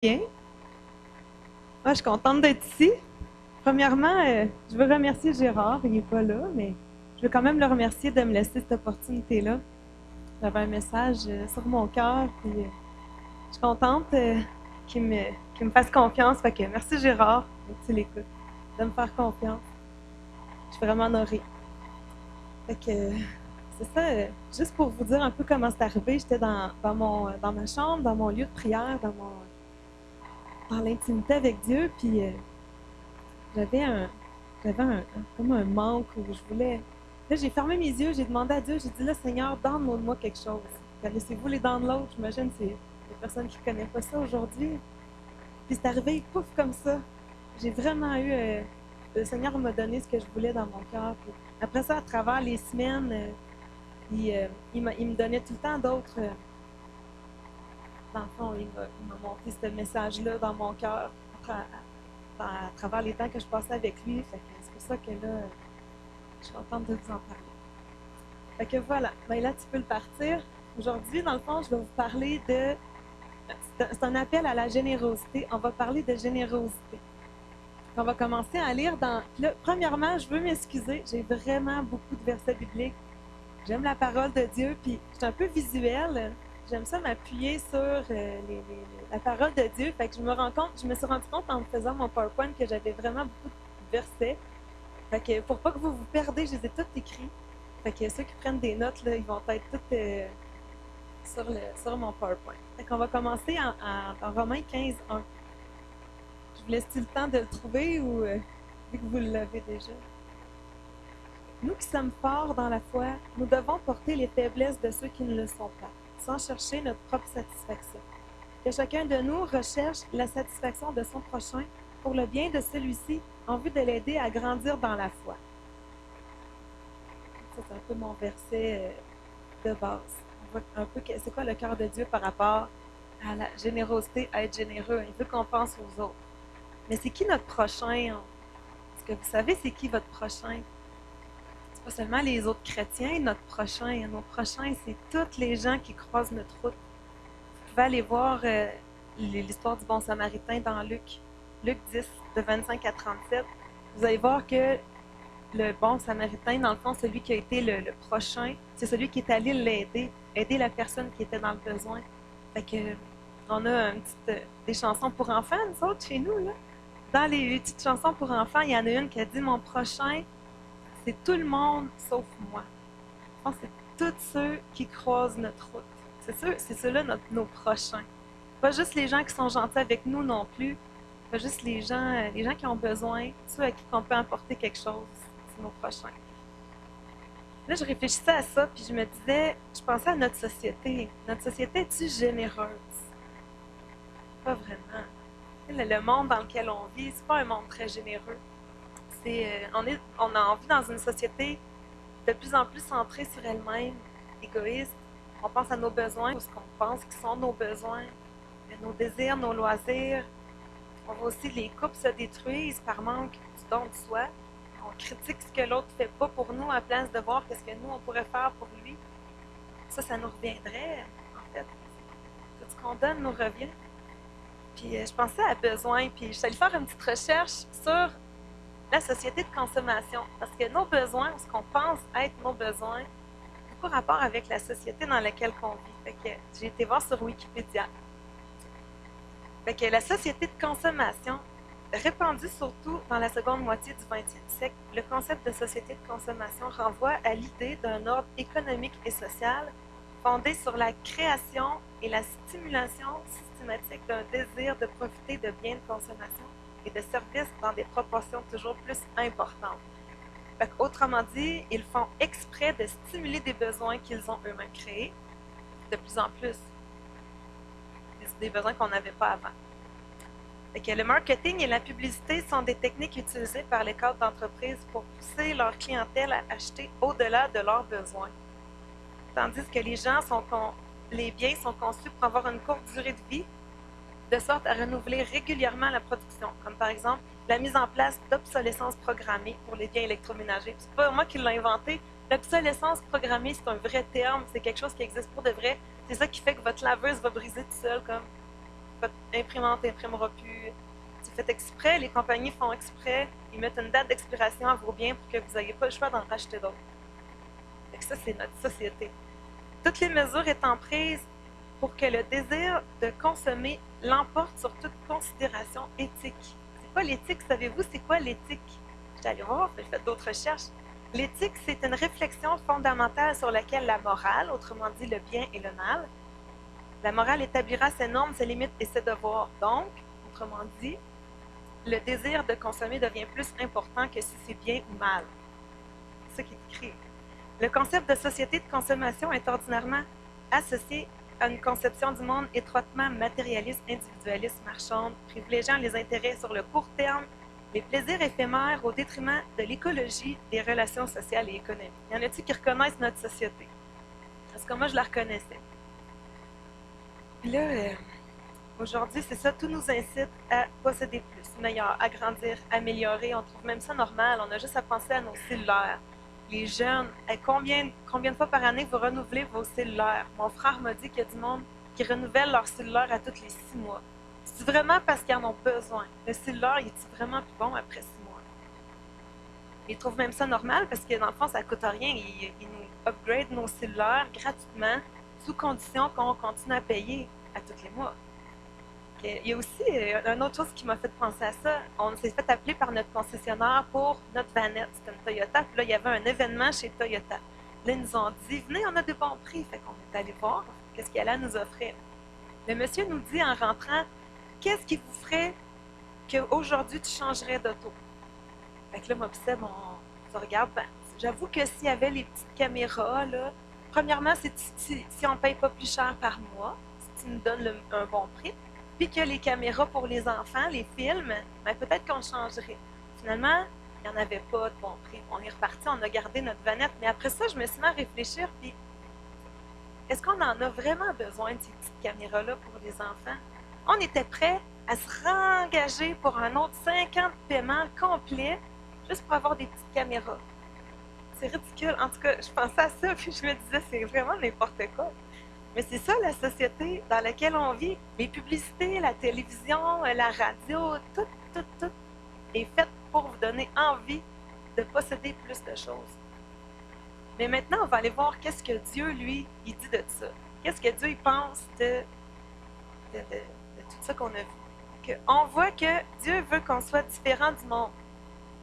Bien. Je suis contente d'être ici. Premièrement, je veux remercier Gérard, il n'est pas là, mais je veux quand même le remercier de me laisser cette opportunité-là. J'avais un message sur mon cœur, puis je suis contente qu'il me fasse confiance. Fait que merci Gérard, si tu l'écoutes, de me faire confiance. Je suis vraiment honorée. Fait que c'est ça, juste pour vous dire un peu comment c'est arrivé, j'étais dans ma chambre, dans mon lieu de prière, dans l'intimité avec Dieu, puis j'avais un, comme un manque où je voulais. Là, j'ai fermé mes yeux, j'ai demandé à Dieu, j'ai dit là, Seigneur, donne-moi quelque chose. Connaissez-vous les dents de l'autre? J'imagine que c'est des personnes qui ne connaissent pas ça aujourd'hui. Puis c'est arrivé, pouf, comme ça. J'ai vraiment eu. Le Seigneur m'a donné ce que je voulais dans mon cœur. Puis après ça, à travers les semaines, il me donnait tout le temps d'autres. Dans le fond, il m'a montré ce message-là dans mon cœur à travers les temps que je passais avec lui. C'est pour ça que là, je suis contente de vous en parler. Fait que voilà, ben là, tu peux le partir. Aujourd'hui, dans le fond, je vais vous parler de... C'est un appel à la générosité. On va parler de générosité. On va commencer à lire dans... Là, premièrement, je veux m'excuser. J'ai vraiment beaucoup de versets bibliques. J'aime la parole de Dieu, puis je suis un peu visuelle. J'aime ça m'appuyer sur la parole de Dieu. Fait que je me suis rendu compte en faisant mon PowerPoint que j'avais vraiment beaucoup de versets. Fait que pour pas que vous vous perdez, je les ai tous écrits. Fait que ceux qui prennent des notes, là, ils vont être tous sur mon PowerPoint. Fait qu'on va commencer en Romains 15:1. Je vous laisse-tu le temps de le trouver ou vu que vous l'avez déjà? Nous qui sommes forts dans la foi, nous devons porter les faiblesses de ceux qui ne le sont pas, sans chercher notre propre satisfaction. Que chacun de nous recherche la satisfaction de son prochain pour le bien de celui-ci en vue de l'aider à grandir dans la foi. Ça, c'est un peu mon verset de base. On voit un peu c'est quoi le cœur de Dieu par rapport à la générosité, à être généreux. Il veut qu'on pense aux autres. Mais c'est qui notre prochain? Est-ce que vous savez c'est qui votre prochain? C'est pas seulement les autres chrétiens, notre prochain. Nos prochains, c'est tous les gens qui croisent notre route. Vous pouvez aller voir l'histoire du bon samaritain dans Luc 10, de 25 à 37. Vous allez voir que le bon samaritain, dans le fond, celui qui a été le prochain, c'est celui qui est allé l'aider, aider la personne qui était dans le besoin. Fait que, on a des chansons pour enfants, nous autres, chez nous, là. Dans les petites chansons pour enfants, il y en a une qui a dit « Mon prochain, c'est tout le monde sauf moi. » Je pense que c'est tous ceux qui croisent notre route. C'est ceux-là nos prochains. Pas juste les gens qui sont gentils avec nous non plus. Pas juste les gens qui ont besoin, ceux à qui on peut apporter quelque chose. C'est nos prochains. Là, je réfléchissais à ça, puis je pensais à notre société. Notre société est-tu généreuse? Pas vraiment. Le monde dans lequel on vit, c'est pas un monde très généreux. On a envie dans une société de plus en plus centrée sur elle-même, égoïste. On pense à nos besoins, ce qu'on pense qui sont nos besoins, nos désirs, nos loisirs. On voit aussi les couples se détruisent par manque du don de soi. On critique ce que l'autre ne fait pas pour nous à place de voir ce que nous, on pourrait faire pour lui. Ça nous reviendrait, en fait. Tout ce qu'on donne nous revient. Puis je pensais à besoin, puis je suis allée faire une petite recherche sur la société de consommation. Parce que nos besoins, ce qu'on pense être nos besoins, beaucoup rapport avec la société dans laquelle on vit. Fait que j'ai été voir sur Wikipédia. Fait que la société de consommation, répandue surtout dans la seconde moitié du 20e siècle, le concept de société de consommation renvoie à l'idée d'un ordre économique et social fondé sur la création et la stimulation systématique d'un désir de profiter de biens de consommation et de services dans des proportions toujours plus importantes. Fait autrement dit, ils font exprès de stimuler des besoins qu'ils ont eux-mêmes créés, de plus en plus. Des besoins qu'on n'avait pas avant. Fait que le marketing et la publicité sont des techniques utilisées par les cadres d'entreprise pour pousser leur clientèle à acheter au-delà de leurs besoins. Tandis que les biens sont conçus pour avoir une courte durée de vie, de sorte à renouveler régulièrement la production, comme par exemple la mise en place d'obsolescence programmée pour les biens électroménagers. C'est pas moi qui l'ai inventé. L'obsolescence programmée, c'est un vrai terme, c'est quelque chose qui existe pour de vrai. C'est ça qui fait que votre laveuse va briser tout seul, comme votre imprimante n'imprimera plus. C'est fait exprès, les compagnies font exprès, ils mettent une date d'expiration à vos biens pour que vous n'ayez pas le choix d'en racheter d'autres. Fait que ça, c'est notre société. Toutes les mesures étant prises pour que le désir de consommer l'emporte sur toute considération éthique. C'est quoi l'éthique? Savez-vous c'est quoi l'éthique? Je suis allée voir, j'ai fait d'autres recherches. L'éthique, c'est une réflexion fondamentale sur laquelle la morale, autrement dit le bien et le mal, la morale établira ses normes, ses limites et ses devoirs. Donc, autrement dit, le désir de consommer devient plus important que si c'est bien ou mal. C'est ça qui est écrit. Le concept de société de consommation est ordinairement associé à une conception du monde étroitement matérialiste, individualiste, marchande, privilégiant les intérêts sur le court terme, les plaisirs éphémères au détriment de l'écologie, des relations sociales et économiques. Y en a-t-il qui reconnaissent notre société? Parce que moi, je la reconnaissais. Puis là, aujourd'hui, c'est ça, tout nous incite à posséder plus, meilleur, à grandir, améliorer. On trouve même ça normal. On a juste à penser à nos cellulaires. Les jeunes, combien de fois par année vous renouvelez vos cellulaires? Mon frère m'a dit qu'il y a du monde qui renouvelle leur cellulaire à tous les 6 mois. C'est vraiment parce qu'ils en ont besoin. Le cellulaire, il est vraiment plus bon après 6 mois? Ils trouvent même ça normal parce que dans le fond, ça ne coûte rien. Ils nous upgradent nos cellulaires gratuitement, sous condition qu'on continue à payer à tous les mois. Il y a aussi une autre chose qui m'a fait penser à ça. On s'est fait appeler par notre concessionnaire pour notre vanette. C'était une Toyota. Puis là, il y avait un événement chez Toyota. Là, ils nous ont dit, venez, on a de bons prix. Fait qu'on est allé voir qu'est-ce qu'il allait nous offrir. Le monsieur nous dit en rentrant, qu'est-ce qui vous ferait qu'aujourd'hui tu changerais d'auto? Fait que là, moi, on se regarde. Ben, j'avoue que s'il y avait les petites caméras, là, premièrement, si on ne paye pas plus cher par mois, si tu nous donnes un bon prix, puis que les caméras pour les enfants, les films, ben peut-être qu'on changerait. Finalement, il n'y en avait pas de bon prix. On est reparti, on a gardé notre vanette. Mais après ça, je me suis mis à réfléchir, puis est-ce qu'on en a vraiment besoin de ces petites caméras-là pour les enfants? On était prêts à se réengager pour un autre 5 ans de paiement complet, juste pour avoir des petites caméras. C'est ridicule. En tout cas, je pensais à ça, puis je me disais, c'est vraiment n'importe quoi. Mais c'est ça la société dans laquelle on vit. Les publicités, la télévision, la radio, tout est fait pour vous donner envie de posséder plus de choses. Mais maintenant, on va aller voir qu'est-ce que Dieu, lui, il dit de ça. Qu'est-ce que Dieu il pense de tout ça qu'on a vu. On voit que Dieu veut qu'on soit différent du monde.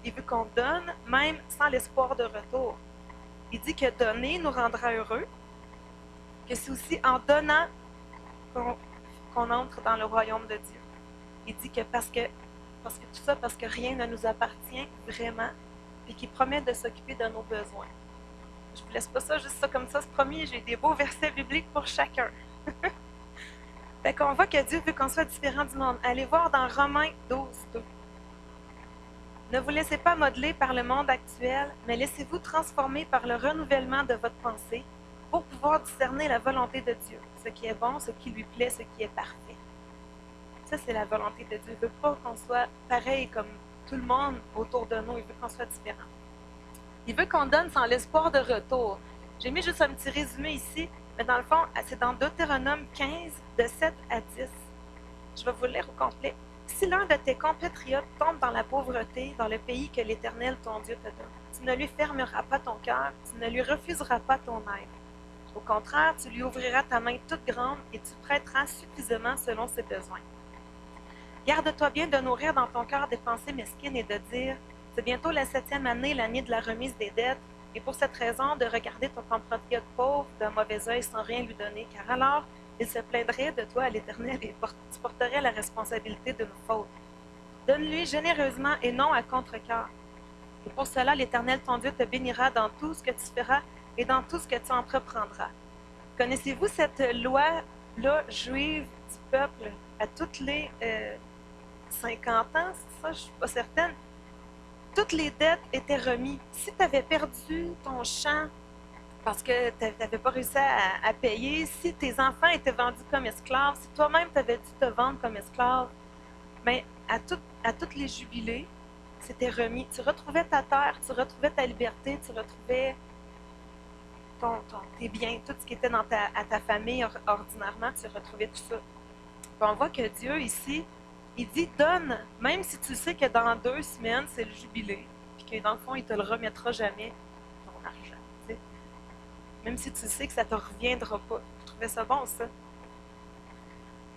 Il veut qu'on donne, même sans l'espoir de retour. Il dit que donner nous rendra heureux, que c'est aussi en donnant qu'on entre dans le royaume de Dieu. Il dit que parce que tout ça, parce que rien ne nous appartient vraiment, et qu'il promet de s'occuper de nos besoins. Je ne vous laisse pas ça juste ça comme ça, c'est promis, j'ai des beaux versets bibliques pour chacun. Fait qu'on voit que Dieu veut qu'on soit différent du monde. Allez voir dans Romains 12, 2. Ne vous laissez pas modeler par le monde actuel, mais laissez-vous transformer par le renouvellement de votre pensée pour pouvoir discerner la volonté de Dieu, ce qui est bon, ce qui lui plaît, ce qui est parfait. Ça, c'est la volonté de Dieu. Il ne veut pas qu'on soit pareil comme tout le monde autour de nous. Il veut qu'on soit différent. Il veut qu'on donne sans l'espoir de retour. J'ai mis juste un petit résumé ici, mais dans le fond, c'est dans Deutéronome 15, de 7 à 10. Je vais vous le lire au complet. Si l'un de tes compatriotes tombe dans la pauvreté, dans le pays que l'Éternel, ton Dieu, te donne, tu ne lui fermeras pas ton cœur, tu ne lui refuseras pas ton aide. Au contraire, tu lui ouvriras ta main toute grande et tu prêteras suffisamment selon ses besoins. Garde-toi bien de nourrir dans ton cœur des pensées mesquines et de dire, c'est bientôt la 7e année, l'année de la remise des dettes, et pour cette raison, de regarder ton compatriote pauvre d'un mauvais œil sans rien lui donner, car alors, il se plaindrait de toi à l'Éternel et tu porterais la responsabilité de nos fautes. Donne-lui généreusement et non à contre-cœur. Et pour cela, l'Éternel, ton Dieu, te bénira dans tout ce que tu feras et dans tout ce que tu entreprendras. Connaissez-vous cette loi-là juive du peuple à toutes les 50 ans? C'est ça, je ne suis pas certaine. Toutes les dettes étaient remises. Si tu avais perdu ton champ parce que tu n'avais pas réussi à payer, si tes enfants étaient vendus comme esclaves, si toi-même tu avais dû te vendre comme esclave, bien, à tous les jubilés, c'était remis. Tu retrouvais ta terre, tu retrouvais ta liberté, tu retrouvais tes biens, tout ce qui était à ta famille ordinairement, tu retrouvais tout ça. Puis on voit que Dieu, ici, il dit donne, même si tu sais que dans 2 semaines, c'est le jubilé, puis que dans le fond, il te le remettra jamais, ton argent. T'sais. Même si tu sais que ça ne te reviendra pas. Je trouvais ça bon, ça.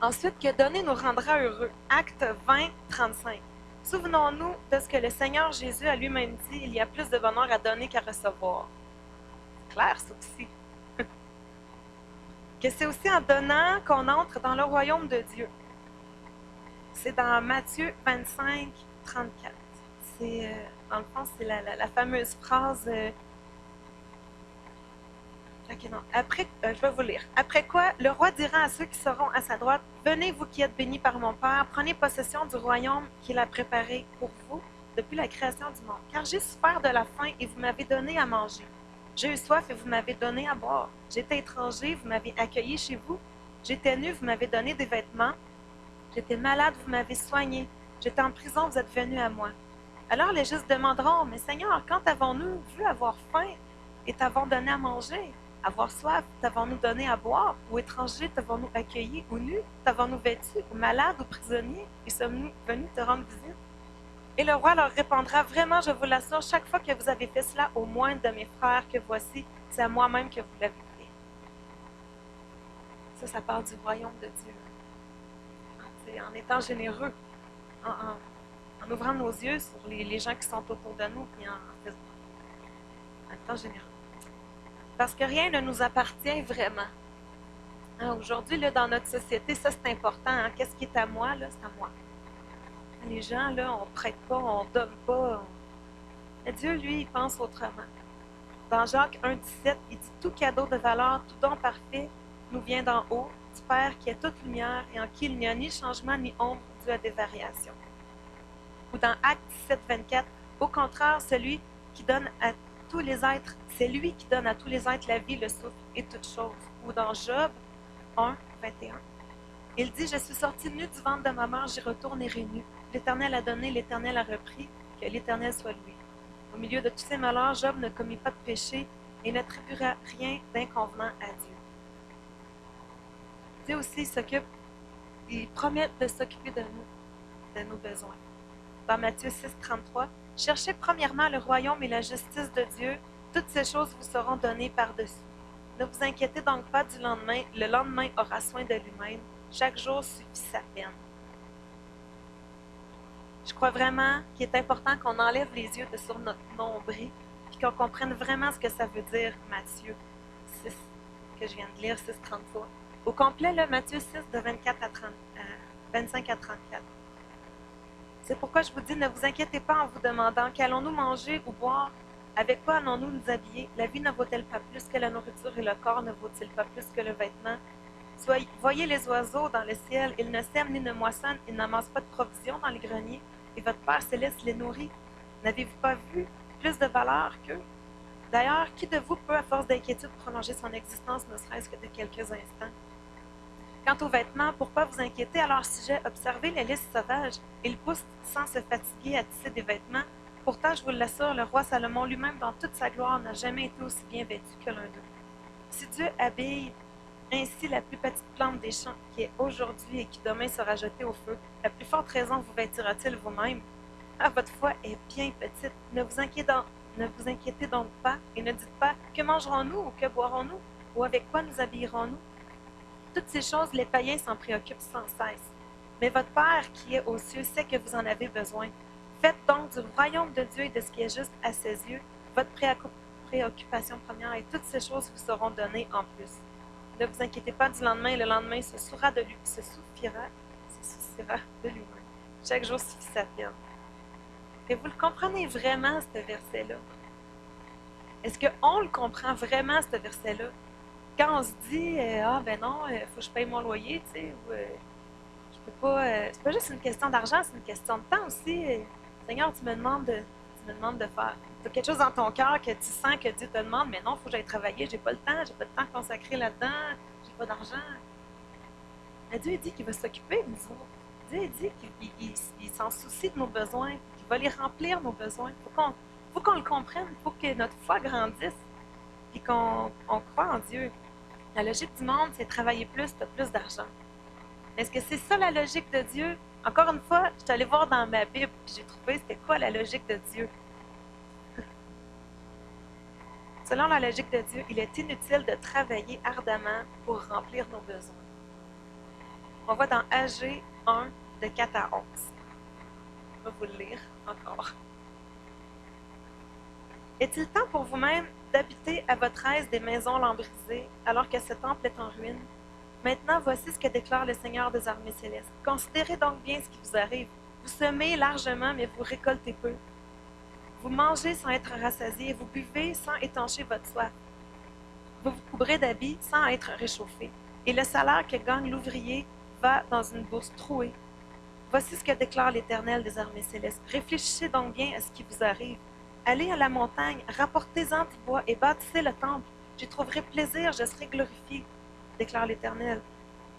Ensuite, que donner nous rendra heureux. Acte 20, 35. Souvenons-nous de ce que le Seigneur Jésus a lui-même dit, il y a plus de bonheur à donner qu'à recevoir. C'est clair, ça aussi. Que c'est aussi en donnant qu'on entre dans le royaume de Dieu. C'est dans Matthieu 25, 34. C'est, dans le fond, c'est la fameuse phrase ok, non. Après, je vais vous lire. Après quoi, le roi dira à ceux qui seront à sa droite, venez, vous qui êtes bénis par mon Père, prenez possession du royaume qu'il a préparé pour vous depuis la création du monde. Car j'ai souffert de la faim et vous m'avez donné à manger. J'ai eu soif et vous m'avez donné à boire. J'étais étranger, vous m'avez accueilli chez vous. J'étais nu, vous m'avez donné des vêtements. J'étais malade, vous m'avez soigné. J'étais en prison, vous êtes venu à moi. Alors les justes demanderont, mais Seigneur, quand avons-nous vu avoir faim et t'avons donné à manger? Avoir soif, t'avons-nous donné à boire? Ou étranger, t'avons-nous accueilli? Ou nu, t'avons-nous vêtu? Ou malade, ou prisonnier? Et sommes-nous venus te rendre visite? Et le roi leur répondra, vraiment, je vous l'assure, chaque fois que vous avez fait cela au moindre de mes frères que voici, c'est à moi-même que vous l'avez fait. Ça parle du royaume de Dieu. C'est en étant généreux, en ouvrant nos yeux sur les gens qui sont autour de nous, et en étant généreux. Parce que rien ne nous appartient vraiment. Hein, aujourd'hui, là, dans notre société, ça c'est important. Hein? Qu'est-ce qui est à moi, là, c'est à moi. Les gens, là, on ne prête pas, on ne donne pas. Mais Dieu, lui, il pense autrement. Dans Jacques 1,17, il dit « Tout cadeau de valeur, tout don parfait nous vient d'en haut, du Père qui est toute lumière et en qui il n'y a ni changement ni ombre dû à des variations. » Ou dans Actes 17, 24, « Au contraire, celui qui donne à tous les êtres, c'est lui qui donne à tous les êtres la vie, le souffle et toutes choses. » Ou dans Job 1, 21, il dit « Je suis sorti nu du ventre de ma mère, j'y retournerai nu. L'Éternel a donné, l'Éternel a repris, que l'Éternel soit loué. » Au milieu de tous ses malheurs, Job ne commit pas de péché et n'attribuera rien d'inconvenant à Dieu. Dieu aussi s'occupe, il promet de s'occuper de nous, de nos besoins. Dans Matthieu 6, 33, « Cherchez premièrement le royaume et la justice de Dieu, toutes ces choses vous seront données par-dessus. Ne vous inquiétez donc pas du lendemain, le lendemain aura soin de lui-même, chaque jour suffit sa peine. » Je crois vraiment qu'il est important qu'on enlève les yeux de sur notre nombril et qu'on comprenne vraiment ce que ça veut dire, Matthieu 6, que je viens de lire, 6, 33. Au complet, là, Matthieu 6, de 25 à 34. C'est pourquoi je vous dis, ne vous inquiétez pas en vous demandant qu'allons-nous manger ou boire, avec quoi allons-nous nous habiller? La vie ne vaut-elle pas plus que la nourriture et le corps ne vaut-il pas plus que le vêtement? Voyez les oiseaux dans le ciel, ils ne sèment ni ne moissonnent, ils n'amassent pas de provisions dans les greniers, et votre Père céleste les nourrit. N'avez-vous pas vu plus de valeur qu'eux? D'ailleurs, qui de vous peut, à force d'inquiétude, prolonger son existence, ne serait-ce que de quelques instants? Quant aux vêtements, pourquoi vous inquiéter à leur sujet? Observez les lys sauvages. Ils poussent sans se fatiguer à tisser des vêtements. Pourtant, je vous l'assure, le roi Salomon lui-même, dans toute sa gloire, n'a jamais été aussi bien vêtu que l'un d'eux. Si Dieu habille ainsi la plus petite plante des champs, qui est aujourd'hui et qui demain sera jetée au feu, la plus forte raison vous vêtira-t-il vous-même? Ah, votre foi est bien petite. Ne vous inquiétez donc pas et ne dites pas « Que mangerons-nous ou que boirons-nous? Ou avec quoi nous habillerons-nous? » Toutes ces choses, les païens s'en préoccupent sans cesse. Mais votre Père qui est aux cieux sait que vous en avez besoin. Faites donc du royaume de Dieu et de ce qui est juste à ses yeux votre préoccupation première, et toutes ces choses vous seront données en plus. Ne vous inquiétez pas du lendemain, le lendemain se suffira de lui-même. Chaque jour suffit sa peine. Et vous le comprenez vraiment, ce verset-là? Est-ce qu'on le comprend vraiment, ce verset-là? Quand on se dit ah ben non, il faut que je paye mon loyer, tu sais, ou je peux pas. C'est pas juste une question d'argent, c'est une question de temps aussi. Seigneur, tu me demandes de faire. Tu as quelque chose dans ton cœur que tu sens que Dieu te demande, mais non, il faut que j'aille travailler, j'ai pas le temps, j'ai pas de temps consacré là-dedans, j'ai pas d'argent. Mais Dieu dit qu'il va s'occuper de nous autres. Dieu dit qu'il s'en soucie de nos besoins, qu'il va les remplir, nos besoins. Faut qu'on le comprenne, il faut que notre foi grandisse et qu'on croit en Dieu. La logique du monde, c'est travailler plus, tu as plus d'argent. Est-ce que c'est ça la logique de Dieu? Encore une fois, je suis allée voir dans ma Bible, puis j'ai trouvé c'était quoi la logique de Dieu. Selon la logique de Dieu, il est inutile de travailler ardemment pour remplir nos besoins. On va dans Agé 1, de 4 à 11. Je vais vous le lire encore. Est-il temps pour vous-même d'habiter à votre aise des maisons lambrisées, alors que ce temple est en ruine? Maintenant, voici ce que déclare le Seigneur des armées célestes. Considérez donc bien ce qui vous arrive. Vous semez largement, mais vous récoltez peu. Vous mangez sans être rassasié, et vous buvez sans étancher votre soif. Vous vous couvrez d'habits sans être réchauffé. Et le salaire que gagne l'ouvrier va dans une bourse trouée. Voici ce que déclare l'Éternel des armées célestes. Réfléchissez donc bien à ce qui vous arrive. Allez à la montagne, rapportez-en du bois et bâtissez le temple. J'y trouverai plaisir, je serai glorifié, déclare l'Éternel.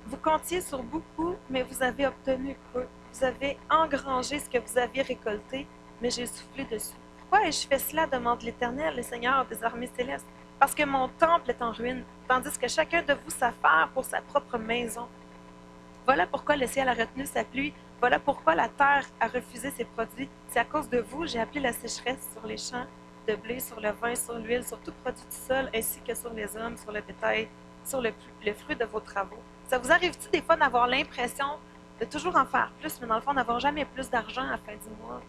Vous comptiez sur beaucoup, mais vous avez obtenu peu. Vous avez engrangé ce que vous aviez récolté, mais j'ai soufflé dessus. Pourquoi ai-je fait cela, demande l'Éternel, le Seigneur des armées célestes? Parce que mon temple est en ruine, tandis que chacun de vous s'affaire pour sa propre maison. Voilà pourquoi le ciel a retenu sa pluie. Voilà pourquoi la terre a refusé ses produits. C'est à cause de vous, j'ai appelé la sécheresse sur les champs de blé, sur le vin, sur l'huile, sur tout produit du sol, ainsi que sur les hommes, sur le bétail, sur le fruit de vos travaux. Ça vous arrive-t-il des fois d'avoir l'impression de toujours en faire plus, mais dans le fond, d'avoir jamais plus d'argent à la fin du mois?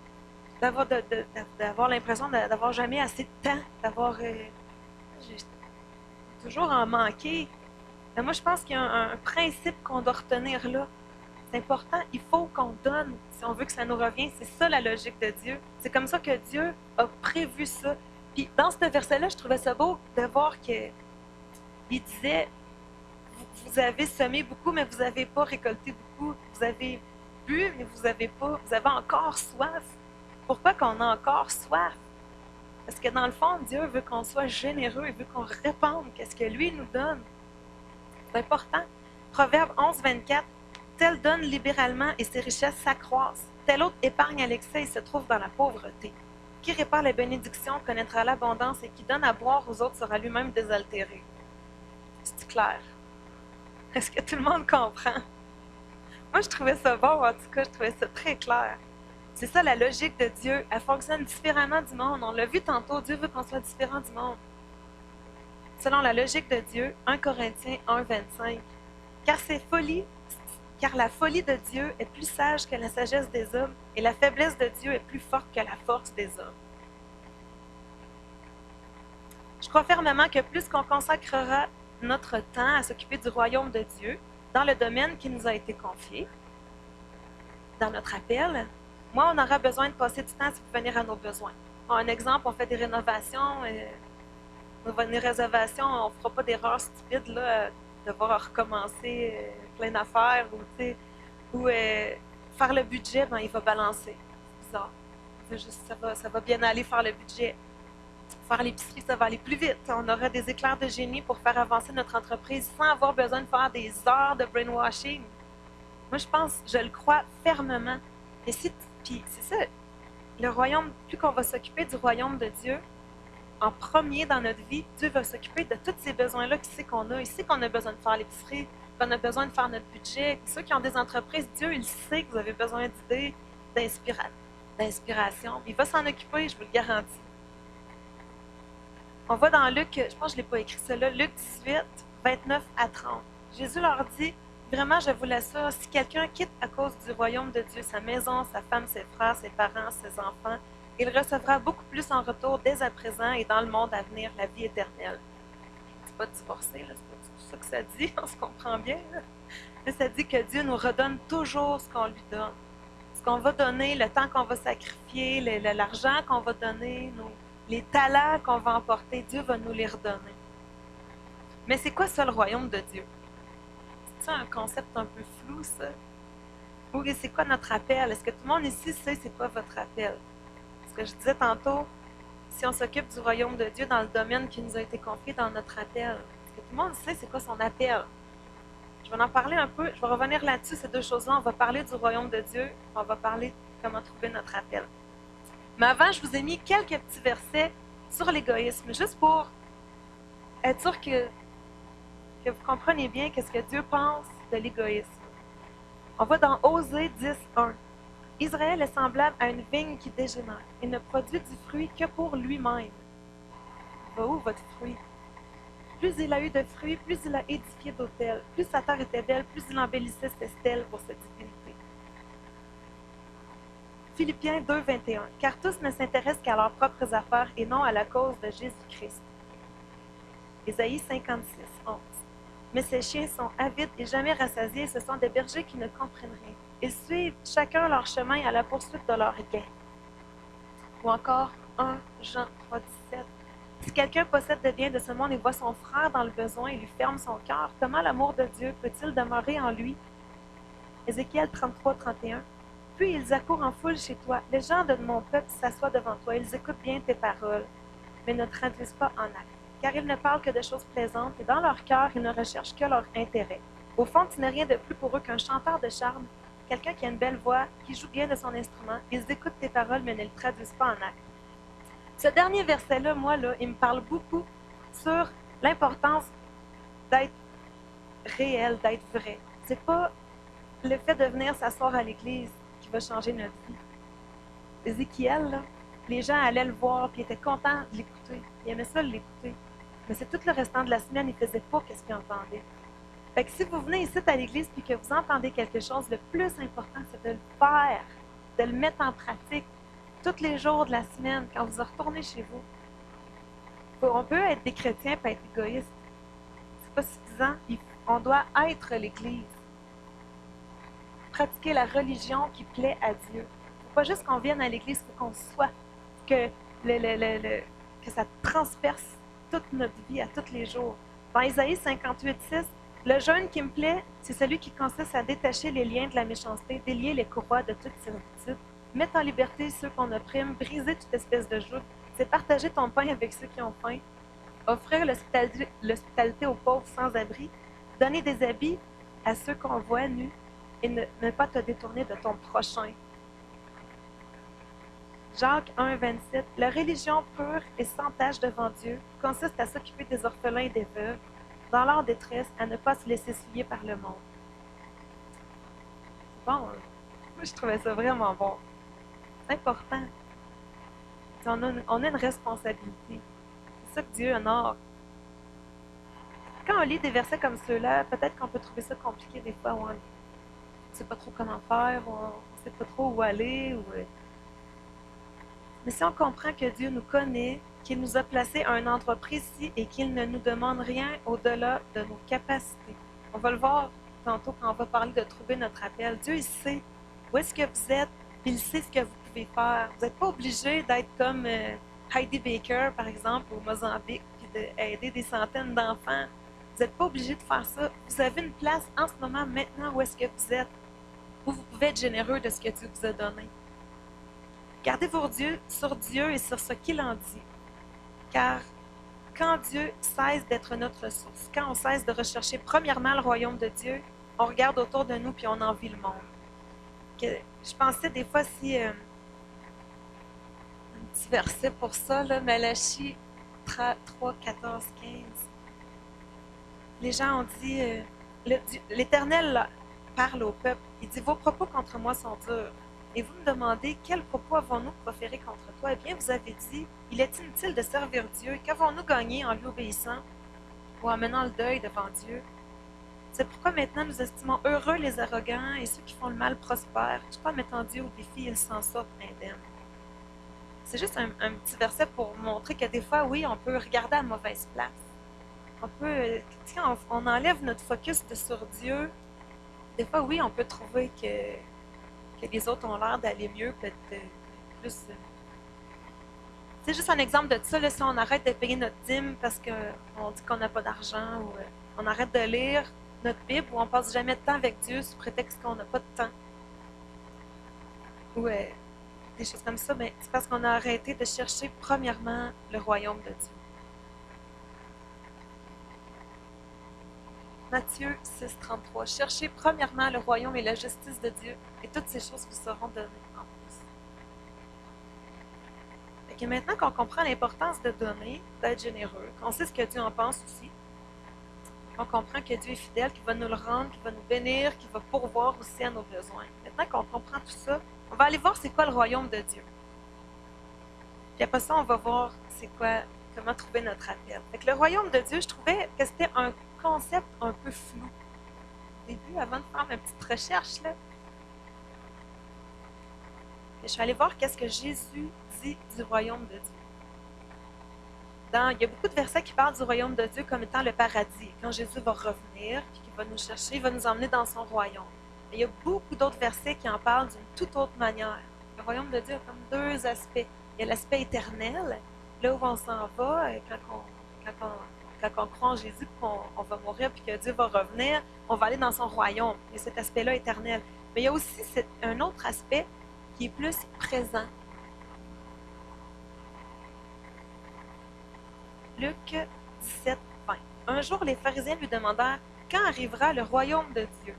D'avoir l'impression d'avoir jamais assez de temps, d'avoir toujours en manquer. Mais moi, je pense qu'il y a un principe qu'on doit retenir là. C'est important, il faut qu'on donne si on veut que ça nous revienne. C'est ça la logique de Dieu. C'est comme ça que Dieu a prévu ça. Puis dans ce verset-là, je trouvais ça beau de voir qu'il disait, vous avez semé beaucoup, mais vous n'avez pas récolté beaucoup. Vous avez bu, mais vous avez encore soif. Pourquoi qu'on a encore soif? Parce que dans le fond, Dieu veut qu'on soit généreux, il veut qu'on répande ce que lui nous donne. C'est important. Proverbe 11, 24. Tel donne libéralement et ses richesses s'accroissent. Tel autre épargne à l'excès et se trouve dans la pauvreté. Qui répare les bénédictions connaîtra l'abondance et qui donne à boire aux autres sera lui-même désaltéré. C'est clair? Est-ce que tout le monde comprend? Moi, je trouvais ça bon, en tout cas, je trouvais ça très clair. C'est ça la logique de Dieu. Elle fonctionne différemment du monde. On l'a vu tantôt, Dieu veut qu'on soit différent du monde. Selon la logique de Dieu, 1 Corinthiens 1, 25. Car la folie de Dieu est plus sage que la sagesse des hommes, et la faiblesse de Dieu est plus forte que la force des hommes. Je crois fermement que plus qu'on consacrera notre temps à s'occuper du royaume de Dieu, dans le domaine qui nous a été confié, dans notre appel, moins on aura besoin de passer du temps à subvenir à nos besoins. Bon, un exemple, on fait des rénovations, nos réservations, on ne fera pas d'erreurs stupides, là, devoir recommencer plein d'affaires ou faire le budget, ben, il va balancer. C'est bizarre. C'est juste, ça va bien aller faire le budget. Faire l'épicerie, ça va aller plus vite. On aura des éclairs de génie pour faire avancer notre entreprise sans avoir besoin de faire des heures de brainwashing. Moi, je le crois fermement. Et puis c'est ça, le royaume, plus qu'on va s'occuper du royaume de Dieu, en premier dans notre vie, Dieu va s'occuper de tous ces besoins-là qu'il sait qu'on a. Il sait qu'on a besoin de faire l'épicerie, qu'on a besoin de faire notre budget. Ceux qui ont des entreprises, Dieu, il sait que vous avez besoin d'idées, d'inspiration. Il va s'en occuper, je vous le garantis. On va dans Luc, je pense que je ne l'ai pas écrit cela, Luc 18, 29 à 30. Jésus leur dit, vraiment, je vous l'assure, si quelqu'un quitte à cause du royaume de Dieu sa maison, sa femme, ses frères, ses parents, ses enfants, il recevra beaucoup plus en retour dès à présent et dans le monde à venir la vie éternelle. C'est pas divorcé, là, c'est pas tout ça que ça dit, on se comprend bien. Là. Mais ça dit que Dieu nous redonne toujours ce qu'on lui donne. Ce qu'on va donner, le temps qu'on va sacrifier, l'argent qu'on va donner, les talents qu'on va emporter, Dieu va nous les redonner. Mais c'est quoi ça le royaume de Dieu? C'est un concept un peu flou, ça? Ou c'est quoi notre appel? Est-ce que tout le monde ici sait c'est quoi votre appel? Ce que je disais tantôt, si on s'occupe du royaume de Dieu dans le domaine qui nous a été confié dans notre appel, est-ce que tout le monde sait c'est quoi son appel? Je vais en parler un peu, je vais revenir là-dessus, ces deux choses-là. On va parler du royaume de Dieu, on va parler de comment trouver notre appel. Mais avant, je vous ai mis quelques petits versets sur l'égoïsme, juste pour être sûr que vous compreniez bien qu'est-ce que Dieu pense de l'égoïsme. On va dans Osée 10:1. Israël est semblable à une vigne qui dégénère. Il ne produit du fruit que pour lui-même. Va où votre fruit? Plus il a eu de fruits, plus il a édifié d'autels. Plus sa terre était belle, plus il embellissait ses stèles pour sa divinité. Philippiens 2:21. Car tous ne s'intéressent qu'à leurs propres affaires et non à la cause de Jésus-Christ. Ésaïe 56:11. Mais ces chiens sont avides et jamais rassasiés, ce sont des bergers qui ne comprennent rien. Ils suivent chacun leur chemin à la poursuite de leur gain. Ou encore 1 Jean 3:17. Si quelqu'un possède des biens de ce monde et voit son frère dans le besoin et lui ferme son cœur, comment l'amour de Dieu peut-il demeurer en lui? Ézéchiel 33:31. Puis ils accourent en foule chez toi. Les gens de mon peuple s'assoient devant toi. Ils écoutent bien tes paroles, mais ne traduisent pas en actes. Car ils ne parlent que de choses plaisantes et dans leur cœur, ils ne recherchent que leur intérêt. Au fond, tu n'es rien de plus pour eux qu'un chanteur de charme, quelqu'un qui a une belle voix, qui joue bien de son instrument. Ils écoutent tes paroles, mais ne les traduisent pas en actes. Ce dernier verset-là, moi, là, il me parle beaucoup sur l'importance d'être réel, d'être vrai. C'est pas le fait de venir s'asseoir à l'église qui va changer notre vie. Ézéchiel, là, les gens allaient le voir puis étaient contents de l'écouter. Ils aimaient ça l'écouter. Mais c'est tout le restant de la semaine, ils ne faisaient pas ce qu'ils entendaient. Fait que si vous venez ici à l'église et que vous entendez quelque chose, le plus important, c'est de le faire, de le mettre en pratique tous les jours de la semaine, quand vous retournez chez vous. On peut être des chrétiens et être égoïstes. C'est pas suffisant. On doit être l'Église. Pratiquer la religion qui plaît à Dieu. Il ne faut pas juste qu'on vienne à l'Église, il faut qu'on soit. Que, que ça transperce toute notre vie à tous les jours. Dans Isaïe 58:6, le jeûne qui me plaît, c'est celui qui consiste à détacher les liens de la méchanceté, délier les courroies de toute servitude, mettre en liberté ceux qu'on opprime, briser toute espèce de joug, c'est partager ton pain avec ceux qui ont faim, offrir l'hospitalité aux pauvres sans abri, donner des habits à ceux qu'on voit nus et ne pas te détourner de ton prochain. Jacques 1:27. La religion pure et sans tache devant Dieu consiste à s'occuper des orphelins et des veuves, dans leur détresse, à ne pas se laisser souiller par le monde. Bon, moi je trouvais ça vraiment bon. C'est important. On a une responsabilité. C'est ça que Dieu honore. Quand on lit des versets comme ceux-là, peut-être qu'on peut trouver ça compliqué des fois, où on ne sait pas trop comment faire, ou on ne sait pas trop où aller. Mais si on comprend que Dieu nous connaît, qu'il nous a placés à un endroit précis et qu'il ne nous demande rien au-delà de nos capacités. On va le voir tantôt quand on va parler de trouver notre appel. Dieu, il sait où est-ce que vous êtes, puis il sait ce que vous pouvez faire. Vous n'êtes pas obligé d'être comme Heidi Baker, par exemple, au Mozambique, puis d'aider des centaines d'enfants. Vous n'êtes pas obligé de faire ça. Vous avez une place en ce moment, maintenant, où est-ce que vous êtes, où vous pouvez être généreux de ce que Dieu vous a donné. Gardez vos yeux sur Dieu et sur ce qu'il en dit. Car quand Dieu cesse d'être notre source, quand on cesse de rechercher premièrement le royaume de Dieu, on regarde autour de nous puis on envie le monde. Je pensais des fois si un petit verset pour ça, là, Malachie 3, 14, 15. Les gens ont dit, l'Éternel parle au peuple, il dit, vos propos contre moi sont durs. Et vous me demandez, quels propos avons-nous proférés contre toi? Eh bien, vous avez dit, il est inutile de servir Dieu. Qu'avons-nous gagné en lui obéissant ou en menant le deuil devant Dieu? C'est pourquoi maintenant nous estimons heureux les arrogants et ceux qui font le mal prospèrent. Tout en mettant Dieu au défi, ils s'en sortent indemnes. C'est juste un petit verset pour montrer que des fois, oui, on peut regarder à mauvaise place. On peut, on enlève notre focus sur Dieu. Des fois, oui, on peut trouver que les autres ont l'air d'aller mieux, peut-être plus. C'est juste un exemple de ça, là, si on arrête de payer notre dîme parce qu'on dit qu'on n'a pas d'argent, ou on arrête de lire notre Bible, ou on passe jamais de temps avec Dieu sous prétexte qu'on n'a pas de temps, ou des choses comme ça, mais c'est parce qu'on a arrêté de chercher premièrement le royaume de Dieu. Matthieu 6:33. Cherchez premièrement le royaume et la justice de Dieu, et toutes ces choses vous seront données en plus. Fait que maintenant qu'on comprend l'importance de donner, d'être généreux, qu'on sait ce que Dieu en pense aussi, On comprend que Dieu est fidèle, qu'il va nous le rendre, qu'il va nous bénir, qu'il va pourvoir aussi à nos besoins. Maintenant qu'on comprend tout ça, on va aller voir c'est quoi le royaume de Dieu. Puis après ça, on va voir c'est quoi, comment trouver notre appel. Fait que le royaume de Dieu, je trouvais que c'était un concept un peu flou. Au début, avant de faire ma petite recherche, là, je suis allée voir qu'est-ce que Jésus dit du royaume de Dieu. Il y a beaucoup de versets qui parlent du royaume de Dieu comme étant le paradis. Quand Jésus va revenir, puis qu'il va nous chercher, il va nous emmener dans son royaume. Mais il y a beaucoup d'autres versets qui en parlent d'une toute autre manière. Le royaume de Dieu a comme deux aspects. Il y a l'aspect éternel, là où on s'en va, quand on croit en Jésus, qu'on va mourir, puis que Dieu va revenir, on va aller dans son royaume. Il y a cet aspect-là éternel. Mais il y a aussi un autre aspect qui est plus présent. Luc 17, 20. Un jour, les pharisiens lui demandèrent quand arrivera le royaume de Dieu.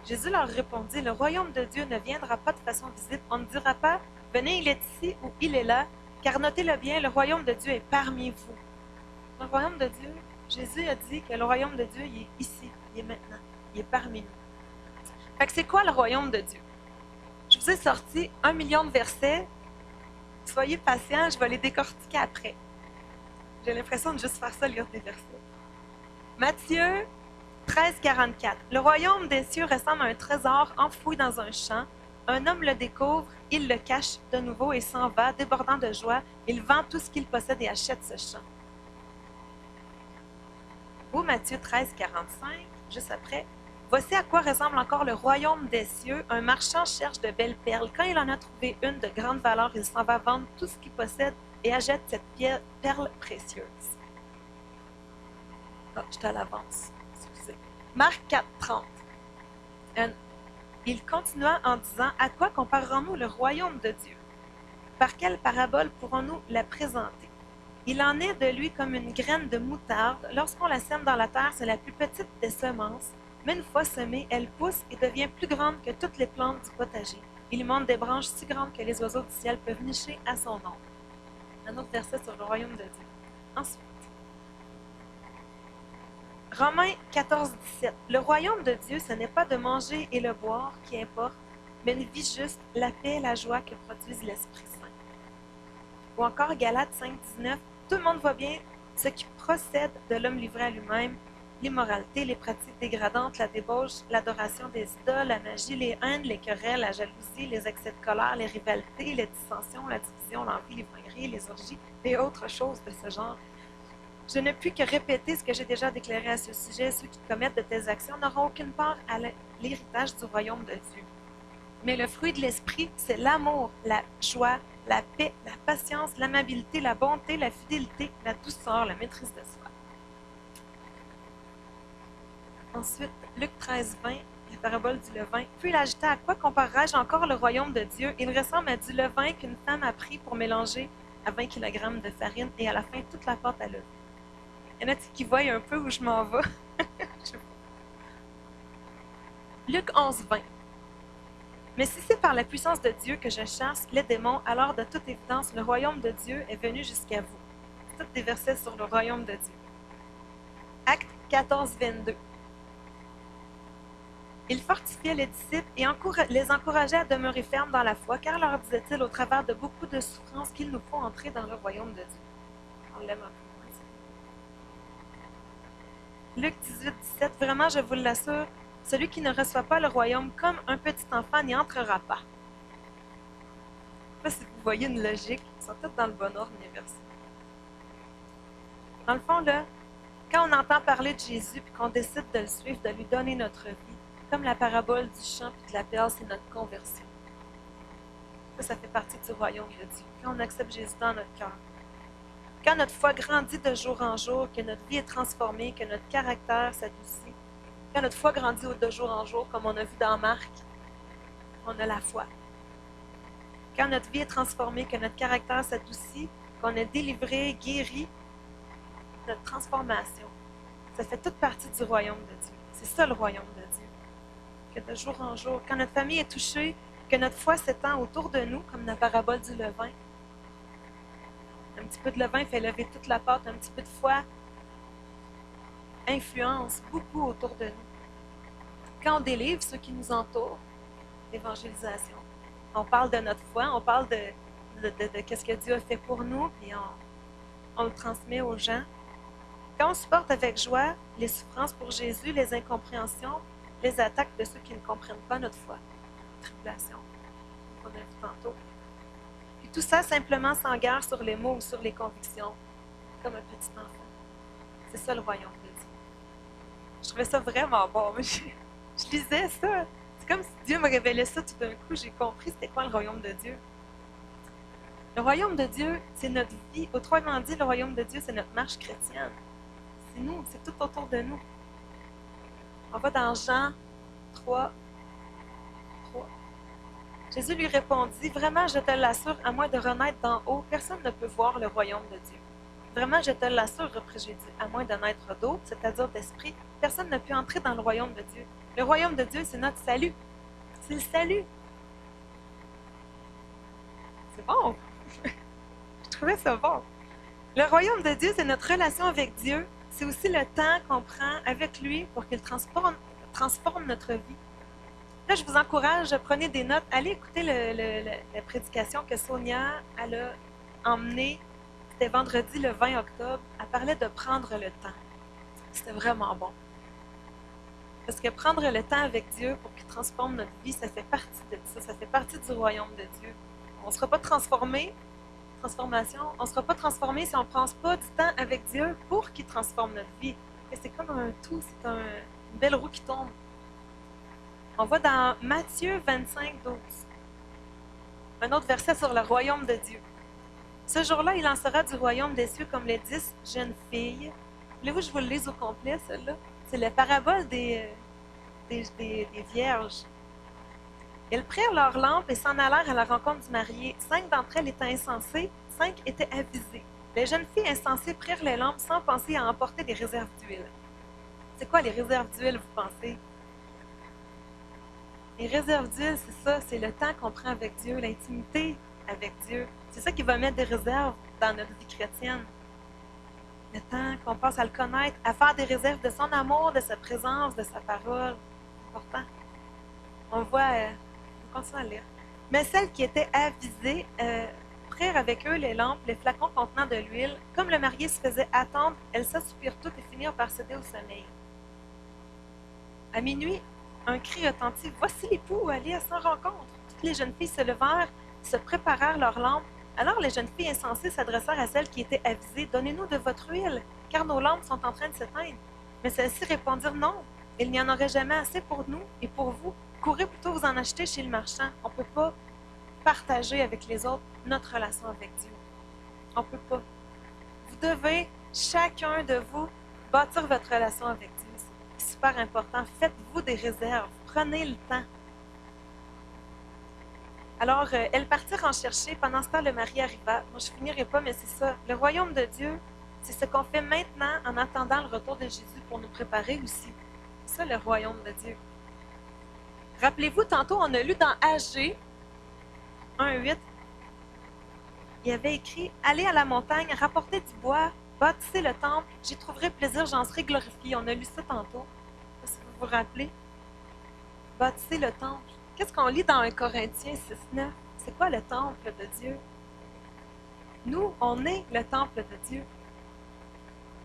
Jésus leur répondit, le royaume de Dieu ne viendra pas de façon visible. On ne dira pas, venez, il est ici ou il est là, car notez-le bien, le royaume de Dieu est parmi vous. Le royaume de Dieu, Jésus a dit que le royaume de Dieu, il est ici, il est maintenant, il est parmi nous. Fait que c'est quoi le royaume de Dieu? Je vous ai sorti 1 million de versets. Soyez patients, je vais les décortiquer après. J'ai l'impression de juste faire ça, lire des versets. Matthieu 13, 44. Le royaume des cieux ressemble à un trésor enfoui dans un champ. Un homme le découvre, il le cache de nouveau et s'en va, débordant de joie. Il vend tout ce qu'il possède et achète ce champ. Ou Matthieu 13, 45, juste après. Voici à quoi ressemble encore le royaume des cieux. Un marchand cherche de belles perles. Quand il en a trouvé une de grande valeur, il s'en va vendre tout ce qu'il possède et achète cette perle précieuse. Ah, je suis à l'avance. Excusez. Marc 4, 30. Il continua en disant, à quoi comparerons-nous le royaume de Dieu? Par quelle parabole pourrons-nous la présenter? Il en est de lui comme une graine de moutarde. Lorsqu'on la sème dans la terre, c'est la plus petite des semences. Mais une fois semée, elle pousse et devient plus grande que toutes les plantes du potager. Il lui monte des branches si grandes que les oiseaux du ciel peuvent nicher à son ombre. Un autre verset sur le royaume de Dieu. Ensuite, Romains 14, 17. Le royaume de Dieu, ce n'est pas de manger et le boire qui importe, mais une vie juste, la paix et la joie que produisent l'Esprit Saint. Ou encore Galates 5, 19. Tout le monde voit bien ce qui procède de l'homme livré à lui-même, l'immoralité, les pratiques dégradantes, la débauche, l'adoration des idoles, la magie, les haines, les querelles, la jalousie, les excès de colère, les rivalités, les dissensions, la division, l'envie, les l'ivrognerie, les orgies et autres choses de ce genre. Je ne puis que répéter ce que j'ai déjà déclaré à ce sujet. Ceux qui commettent de telles actions n'auront aucune part à l'héritage du royaume de Dieu. Mais le fruit de l'esprit, c'est l'amour, la joie, la paix, la patience, l'amabilité, la bonté, la fidélité, la douceur, la maîtrise de soi. Ensuite, Luc 13, 20, la parabole du levain. Puis il ajouta, à quoi comparerai-je encore le royaume de Dieu? Il ressemble à du levain qu'une femme a pris pour mélanger à 20 kg de farine et à la fin toute la pâte à lever. Il y en a qui voient un peu où je m'en vais. Luc 11, 20. Mais si c'est par la puissance de Dieu que je chasse les démons, alors de toute évidence, le royaume de Dieu est venu jusqu'à vous. C'est tous des versets sur le royaume de Dieu. Acte 14, 22. Il fortifiait les disciples et les encourageait à demeurer fermes dans la foi, car leur disait-il au travers de beaucoup de souffrances qu'il nous faut entrer dans le royaume de Dieu. On l'aime un peu. Luc 18, 17. Vraiment, je vous l'assure, celui qui ne reçoit pas le royaume comme un petit enfant n'y entrera pas. Je ne sais pas si vous voyez une logique, ils sont tous dans le bon ordre, les versets. Dans le fond, là, quand on entend parler de Jésus et qu'on décide de le suivre, de lui donner notre vie, comme la parabole du champ et de la perle, c'est notre conversion. Ça fait partie du royaume de Dieu. Quand on accepte Jésus dans notre cœur. Quand notre foi grandit de jour en jour, que notre vie est transformée, que notre caractère s'adoucit, quand notre foi grandit de jour en jour, comme on a vu dans Marc, on a la foi. Quand notre vie est transformée, que notre caractère s'adoucit, qu'on est délivré, guéri, notre transformation, ça fait toute partie du royaume de Dieu. C'est ça le royaume de Dieu. Que de jour en jour, quand notre famille est touchée, que notre foi s'étend autour de nous, comme la parabole du levain. Un petit peu de levain fait lever toute la pâte, un petit peu de foi influence beaucoup autour de nous. Quand on délivre ceux qui nous entourent, l'évangélisation, on parle de notre foi, on parle de qu'est-ce que Dieu a fait pour nous, puis on le transmet aux gens. Quand on supporte avec joie les souffrances pour Jésus, les incompréhensions, les attaques de ceux qui ne comprennent pas notre foi, tribulation, qu'on a vu tantôt. Puis tout ça simplement sans guerre sur les mots ou sur les convictions, comme un petit enfant. C'est ça le royaume de Dieu. Je trouvais ça vraiment bon. Je lisais ça. C'est comme si Dieu me révélait ça tout d'un coup. J'ai compris c'était quoi le royaume de Dieu. Le royaume de Dieu, c'est notre vie. Autrement dit, le royaume de Dieu, c'est notre marche chrétienne. C'est nous, c'est tout autour de nous. On va dans Jean 3. Jésus lui répondit, « Vraiment, je te l'assure, à moins de renaître d'en haut, personne ne peut voir le royaume de Dieu. » Vraiment, je te l'assure, reprit Jésus, à moins de naître d'eau, c'est-à-dire d'esprit, personne ne peut entrer dans le royaume de Dieu. Le royaume de Dieu, c'est notre salut. C'est le salut. C'est bon. Je trouvais ça bon. Le royaume de Dieu, c'est notre relation avec Dieu. C'est aussi le temps qu'on prend avec lui pour qu'il transforme notre vie. Là, je vous encourage, prenez des notes. Allez écouter la prédication que Sonia elle a emmenée. C'était vendredi le 20 octobre. Elle parlait de prendre le temps. C'était vraiment bon. Parce que prendre le temps avec Dieu pour qu'il transforme notre vie, ça fait partie de ça. Ça fait partie du royaume de Dieu. On ne sera pas transformé, transformation, on ne sera pas transformé si on ne prend pas du temps avec Dieu pour qu'il transforme notre vie. Et c'est comme un tout, c'est une belle roue qui tombe. On va dans Matthieu 25, 12. Un autre verset sur le royaume de Dieu. Ce jour-là, il en sera du royaume des cieux comme les 10 jeunes filles. Voulez-vous que je vous le lise au complet, celle-là? C'est la parabole des vierges. Elles prirent leurs lampes et s'en allèrent à la rencontre du marié. 5 d'entre elles étaient insensées, 5 étaient avisées. Les jeunes filles insensées prirent les lampes sans penser à emporter des réserves d'huile. C'est quoi les réserves d'huile, vous pensez? Les réserves d'huile, c'est ça, c'est le temps qu'on prend avec Dieu, l'intimité avec Dieu. C'est ça qui va mettre des réserves dans notre vie chrétienne. Le temps qu'on passe à le connaître, à faire des réserves de son amour, de sa présence, de sa parole. C'est important. On voit, on continue à lire. Mais celles qui étaient avisées prirent avec eux les lampes, les flacons contenant de l'huile. Comme le marié se faisait attendre, elles s'assoupirent toutes et finirent par céder au sommeil. À minuit, un cri retentit. « Voici l'époux, allez à sa rencontre. » Toutes les jeunes filles se levèrent, se préparèrent leurs lampes. Alors les jeunes filles insensées s'adressèrent à celles qui étaient avisées. « Donnez-nous de votre huile, car nos lampes sont en train de s'éteindre. » Mais celles-ci répondirent « Non, il n'y en aurait jamais assez pour nous et pour vous. Courez plutôt vous en acheter chez le marchand. On ne peut pas partager avec les autres notre relation avec Dieu. On ne peut pas. Vous devez, chacun de vous, bâtir votre relation avec Dieu. C'est super important. Faites-vous des réserves. Prenez le temps. Alors, elles partirent en chercher. Pendant ce temps, le mari arriva. Moi, je ne finirai pas, mais c'est ça. Le royaume de Dieu, c'est ce qu'on fait maintenant en attendant le retour de Jésus pour nous préparer aussi. C'est ça, le royaume de Dieu. Rappelez-vous, tantôt, on a lu dans AG 1:8, il y avait écrit « Allez à la montagne, rapportez du bois, bâtissez le temple, j'y trouverai plaisir, j'en serai glorifié. » On a lu ça tantôt. Je ne sais pas si vous vous rappelez. Bâtissez le temple. Qu'est-ce qu'on lit dans 1 Corinthiens 6:9? C'est quoi le temple de Dieu? Nous, on est le temple de Dieu.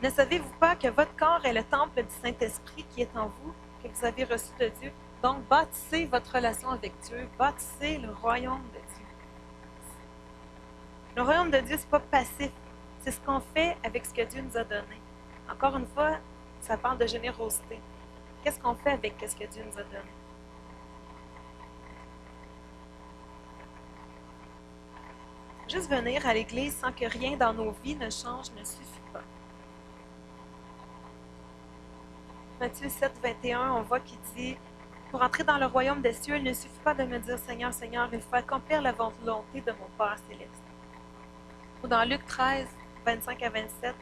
Ne savez-vous pas que votre corps est le temple du Saint-Esprit qui est en vous, que vous avez reçu de Dieu? Donc, bâtissez votre relation avec Dieu. Bâtissez le royaume de Dieu. Le royaume de Dieu, ce n'est pas passif. C'est ce qu'on fait avec ce que Dieu nous a donné. Encore une fois, ça parle de générosité. Qu'est-ce qu'on fait avec ce que Dieu nous a donné? Juste venir à l'Église sans que rien dans nos vies ne change ne suffit pas. Matthieu 7:21, on voit qu'il dit « Pour entrer dans le royaume des cieux, il ne suffit pas de me dire « Seigneur, Seigneur », il faut accomplir la volonté de mon Père céleste. » Ou dans Luc 13:25-27,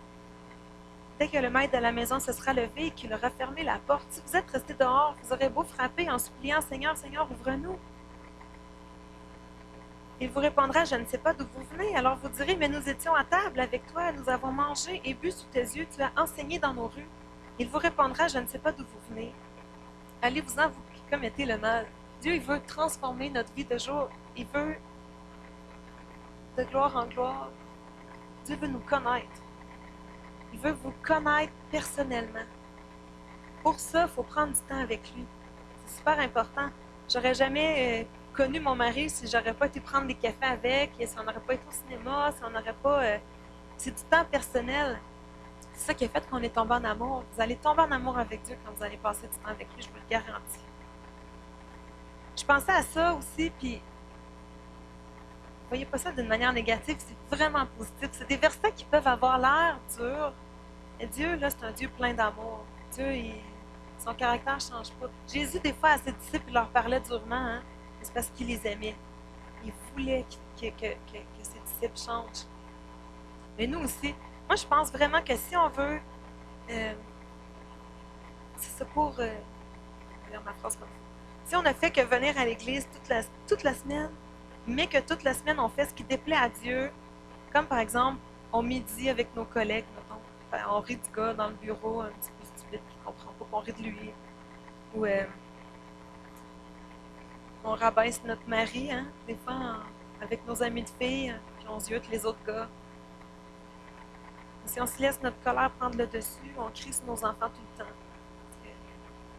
« Dès que le maître de la maison se sera levé et qu'il aura fermé la porte, si vous êtes restés dehors, vous aurez beau frapper en suppliant « Seigneur, Seigneur, ouvre-nous. » Il vous répondra, je ne sais pas d'où vous venez. Alors vous direz, mais nous étions à table avec toi, nous avons mangé et bu sous tes yeux, tu as enseigné dans nos rues. Il vous répondra, je ne sais pas d'où vous venez. Allez-vous-en, vous qui commettez le mal. Dieu, il veut transformer notre vie de jour. Il veut, de gloire en gloire, Dieu veut nous connaître. Il veut vous connaître personnellement. Pour ça, il faut prendre du temps avec lui. C'est super important. J'aurais jamais connu mon mari si j'aurais pas été prendre des cafés avec, si on n'aurait pas été au cinéma, si on n'aurait pas... c'est du temps personnel. C'est ça qui a fait qu'on est tombé en amour. Vous allez tomber en amour avec Dieu quand vous allez passer du temps avec lui, je vous le garantis. Je pensais à ça aussi, puis voyez pas ça d'une manière négative, c'est vraiment positif. C'est des versets qui peuvent avoir l'air durs, mais Dieu, là, c'est un Dieu plein d'amour. Dieu, son caractère ne change pas. Jésus, des fois, à ses disciples, il leur parlait durement, hein? C'est parce qu'il les aimait. Il voulait que ses disciples changent. Mais nous aussi, moi, je pense vraiment que si on veut, c'est ça pour, je vais lire ma phrase comme ça. Si on ne fait que venir à l'église toute la semaine, mais que toute la semaine, on fait ce qui déplaît à Dieu, comme par exemple, on médit avec nos collègues, mettons. Enfin, on rit du gars dans le bureau, un petit peu stupide, qui ne comprend pas qu'on rit de lui. Ou on rabaisse notre mari, hein, des fois, avec nos amis de filles, qui ont yeux que les autres gars. Si on se laisse notre colère prendre le dessus, on crie sur nos enfants tout le temps.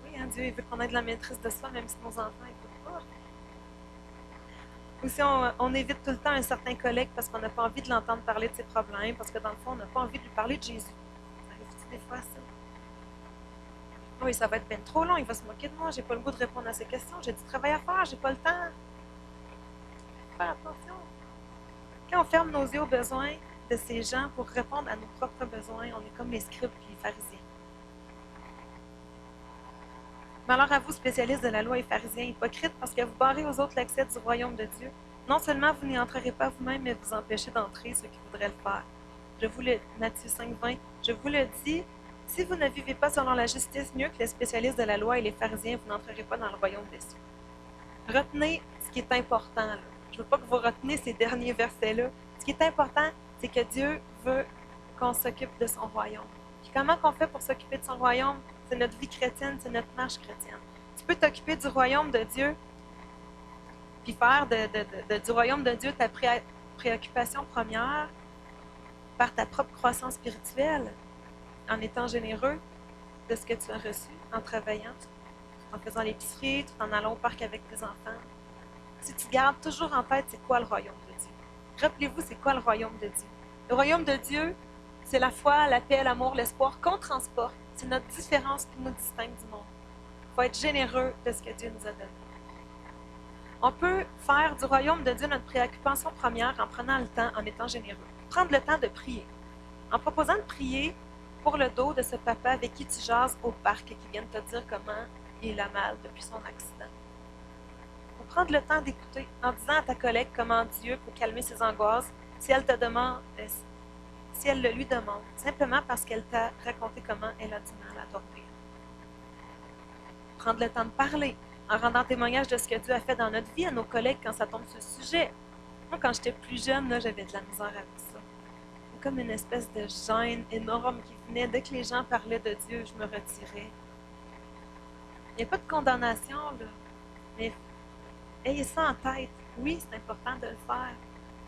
Oui, hein, Dieu, il veut qu'on ait de la maîtrise de soi, même si nos enfants n'écoutent pas. Ou si on évite tout le temps un certain collègue parce qu'on n'a pas envie de l'entendre parler de ses problèmes, parce que dans le fond, on n'a pas envie de lui parler de Jésus. Ça arrive des fois, ça. Oui, ça va être bien trop long, il va se moquer de moi, j'ai pas le goût de répondre à ses questions, j'ai du travail à faire, j'ai pas le temps. Faire attention. Quand on ferme nos yeux aux besoins de ces gens pour répondre à nos propres besoins, on est comme les scribes et les pharisiens. Malheur à vous, spécialistes de la loi et pharisiens hypocrites, parce que vous barrez aux autres l'accès du royaume de Dieu. Non seulement vous n'y entrerez pas vous-même, mais vous empêchez d'entrer ceux qui voudraient le faire. Matthieu 5,20, je vous le dis, si vous ne vivez pas selon la justice mieux que les spécialistes de la loi et les pharisiens, vous n'entrerez pas dans le royaume des cieux. Retenez ce qui est important, là. Je ne veux pas que vous reteniez ces derniers versets-là. Ce qui est important, c'est que Dieu veut qu'on s'occupe de son royaume. Puis comment qu'on fait pour s'occuper de son royaume? C'est notre vie chrétienne, c'est notre marche chrétienne. Tu peux t'occuper du royaume de Dieu, puis faire du royaume de Dieu ta préoccupation première par ta propre croissance spirituelle, en étant généreux de ce que tu as reçu, en travaillant, en faisant l'épicerie, tout en allant au parc avec tes enfants. Si tu gardes toujours en tête c'est quoi le royaume de Dieu. Rappelez-vous, c'est quoi le royaume de Dieu. Le royaume de Dieu, c'est la foi, la paix, l'amour, l'espoir qu'on transporte. C'est notre différence qui nous distingue du monde. Il faut être généreux de ce que Dieu nous a donné. On peut faire du royaume de Dieu notre préoccupation première en prenant le temps, en étant généreux. Prendre le temps de prier. En proposant de prier pour le dos de ce papa avec qui tu jases au parc et qui vient de te dire comment il a mal depuis son accident. Faut prendre le temps d'écouter en disant à ta collègue comment Dieu peut calmer ses angoisses si elle te demande, si elle le lui demande, simplement parce qu'elle t'a raconté comment elle a du mal à dormir. Prendre le temps de parler, en rendant témoignage de ce que Dieu a fait dans notre vie à nos collègues quand ça tombe sur ce sujet. Moi, quand j'étais plus jeune, là, j'avais de la misère avec ça. C'est comme une espèce de gêne énorme qui venait. Dès que les gens parlaient de Dieu, je me retirais. Il n'y a pas de condamnation, là. Mais ayez ça en tête. Oui, c'est important de le faire.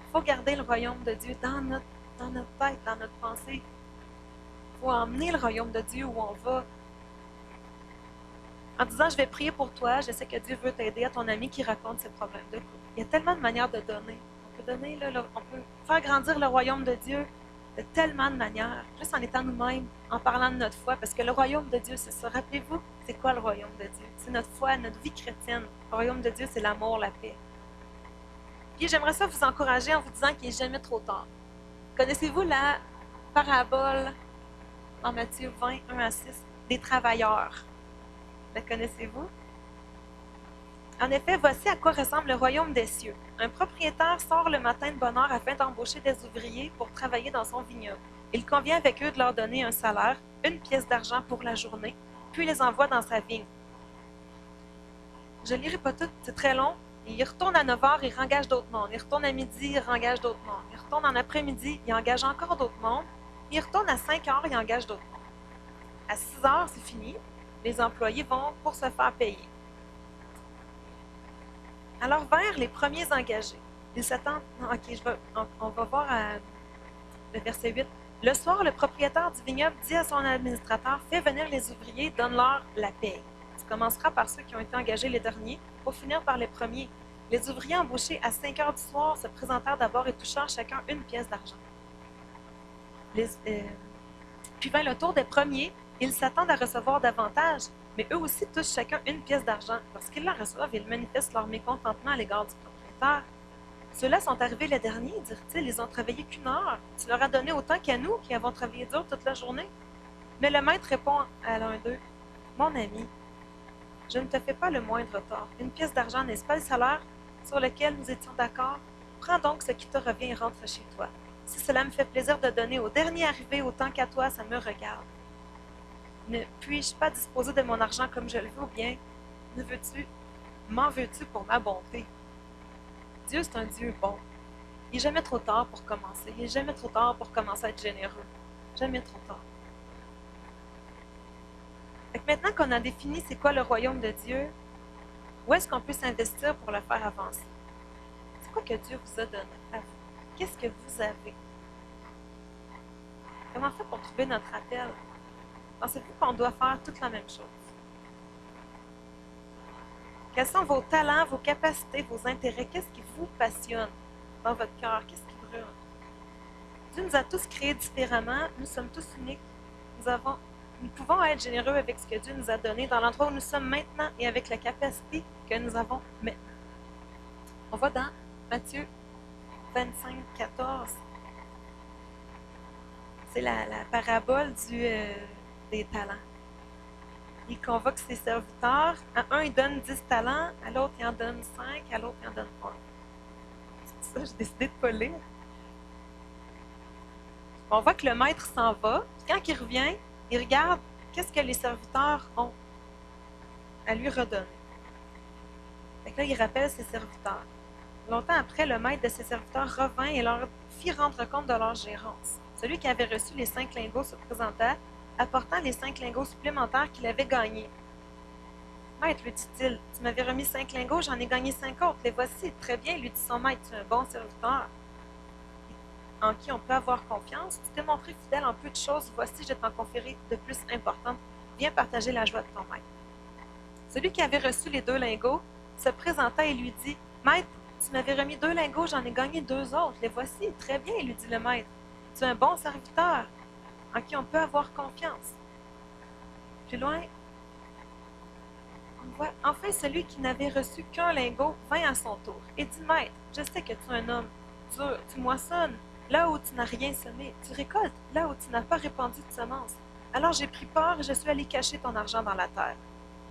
Il faut garder le royaume de Dieu dans notre tête, dans notre pensée. Il faut emmener le royaume de Dieu où on va. En disant, je vais prier pour toi, je sais que Dieu veut t'aider, à ton ami qui raconte ses problèmes de couple. Il y a tellement de manières de donner. On peut donner, là, on peut faire grandir le royaume de Dieu de tellement de manières, juste en étant nous-mêmes, en parlant de notre foi, parce que le royaume de Dieu, c'est ça. Rappelez-vous, c'est quoi le royaume de Dieu? C'est notre foi, notre vie chrétienne. Le royaume de Dieu, c'est l'amour, la paix. Puis j'aimerais ça vous encourager en vous disant qu'il n'est jamais trop tard. Connaissez-vous la parabole en Matthieu 20, 1 à 6, des travailleurs? La connaissez-vous? En effet, voici à quoi ressemble le royaume des cieux. Un propriétaire sort le matin de bonne heure afin d'embaucher des ouvriers pour travailler dans son vignoble. Il convient avec eux de leur donner un salaire, une pièce d'argent pour la journée, puis les envoie dans sa vigne. Je ne lirai pas tout, c'est très long. Il retourne à 9 heures, il engage d'autres mondes. Il retourne à midi, il engage d'autres mondes. Il retourne en après-midi, il engage encore d'autres mondes. Il retourne à 5 heures, il engage d'autres mondes. À 6 heures, c'est fini. Les employés vont pour se faire payer. Alors, vers les premiers engagés, ils s'attendent. Ok, on va voir le verset 8. Le soir, le propriétaire du vignoble dit à son administrateur, fais venir les ouvriers, donne-leur la paie. Tu commenceras par ceux qui ont été engagés les derniers, pour finir par les premiers. Les ouvriers embauchés à 5 heures du soir se présentèrent d'abord et touchèrent chacun une pièce d'argent. Puis vint le tour des premiers. Ils s'attendent à recevoir davantage, mais eux aussi touchent chacun une pièce d'argent. Lorsqu'ils la reçoivent, ils manifestent leur mécontentement à l'égard du propriétaire. Ceux-là sont arrivés les derniers, dirent-ils, ils ont travaillé qu'une heure. Tu leur as donné autant qu'à nous, qui avons travaillé dur toute la journée. Mais le maître répond à l'un d'eux, mon ami, je ne te fais pas le moindre tort. Une pièce d'argent n'est-ce pas le salaire sur lequel nous étions d'accord? Prends donc ce qui te revient et rentre chez toi. Si cela me fait plaisir de donner au dernier arrivé autant qu'à toi, ça me regarde. Ne puis-je pas disposer de mon argent comme je le veux, ou bien m'en veux-tu pour ma bonté? Dieu, c'est un Dieu bon. Il n'est jamais trop tard pour commencer. Il n'est jamais trop tard pour commencer à être généreux. Jamais trop tard. Fait que maintenant qu'on a défini c'est quoi le royaume de Dieu, où est-ce qu'on peut s'investir pour le faire avancer? C'est quoi que Dieu vous a donné à vous? Qu'est-ce que vous avez? Comment faire pour trouver notre appel? Pensez-vous qu'on doit faire toute la même chose? Quels sont vos talents, vos capacités, vos intérêts? Qu'est-ce qui vous passionne dans votre cœur? Qu'est-ce qui brûle? Dieu nous a tous créés différemment. Nous sommes tous uniques. Nous pouvons être généreux avec ce que Dieu nous a donné dans l'endroit où nous sommes maintenant et avec la capacité que nous avons maintenant. On va dans Matthieu 25, 14. C'est la parabole des talents. Il convoque ses serviteurs. À un, il donne 10 talents. À l'autre, il en donne 5. À l'autre, il en donne 1. C'est ça, j'ai décidé de ne pas lire. On voit que le maître s'en va. Puis quand il revient, il regarde qu'est-ce que les serviteurs ont à lui redonner. Fait que là, il rappelle ses serviteurs. Longtemps après, le maître de ses serviteurs revint et leur fit rendre compte de leur gérance. Celui qui avait reçu les 5 lingots se présenta, apportant les 5 lingots supplémentaires qu'il avait gagnés. Maître, lui dit-il, tu m'avais remis 5 lingots, j'en ai gagné 5 autres. Les voici. Très bien, lui dit son maître, tu es un bon serviteur en qui on peut avoir confiance. Tu t'es montré fidèle en peu de choses, voici, je t'en conférerai de plus importantes. Viens partager la joie de ton maître. Celui qui avait reçu les 2 lingots se présenta et lui dit, Maître, tu m'avais remis 2 lingots, j'en ai gagné 2 autres. Les voici. Très bien, lui dit le maître. Tu es un bon serviteur en qui on peut avoir confiance. Plus loin, on voit, enfin celui qui n'avait reçu qu'un lingot vint à son tour et dit, Maître, je sais que tu es un homme dur, tu moissonnes là où tu n'as rien semé, tu récoltes là où tu n'as pas répandu de semences. Alors j'ai pris peur et je suis allé cacher ton argent dans la terre.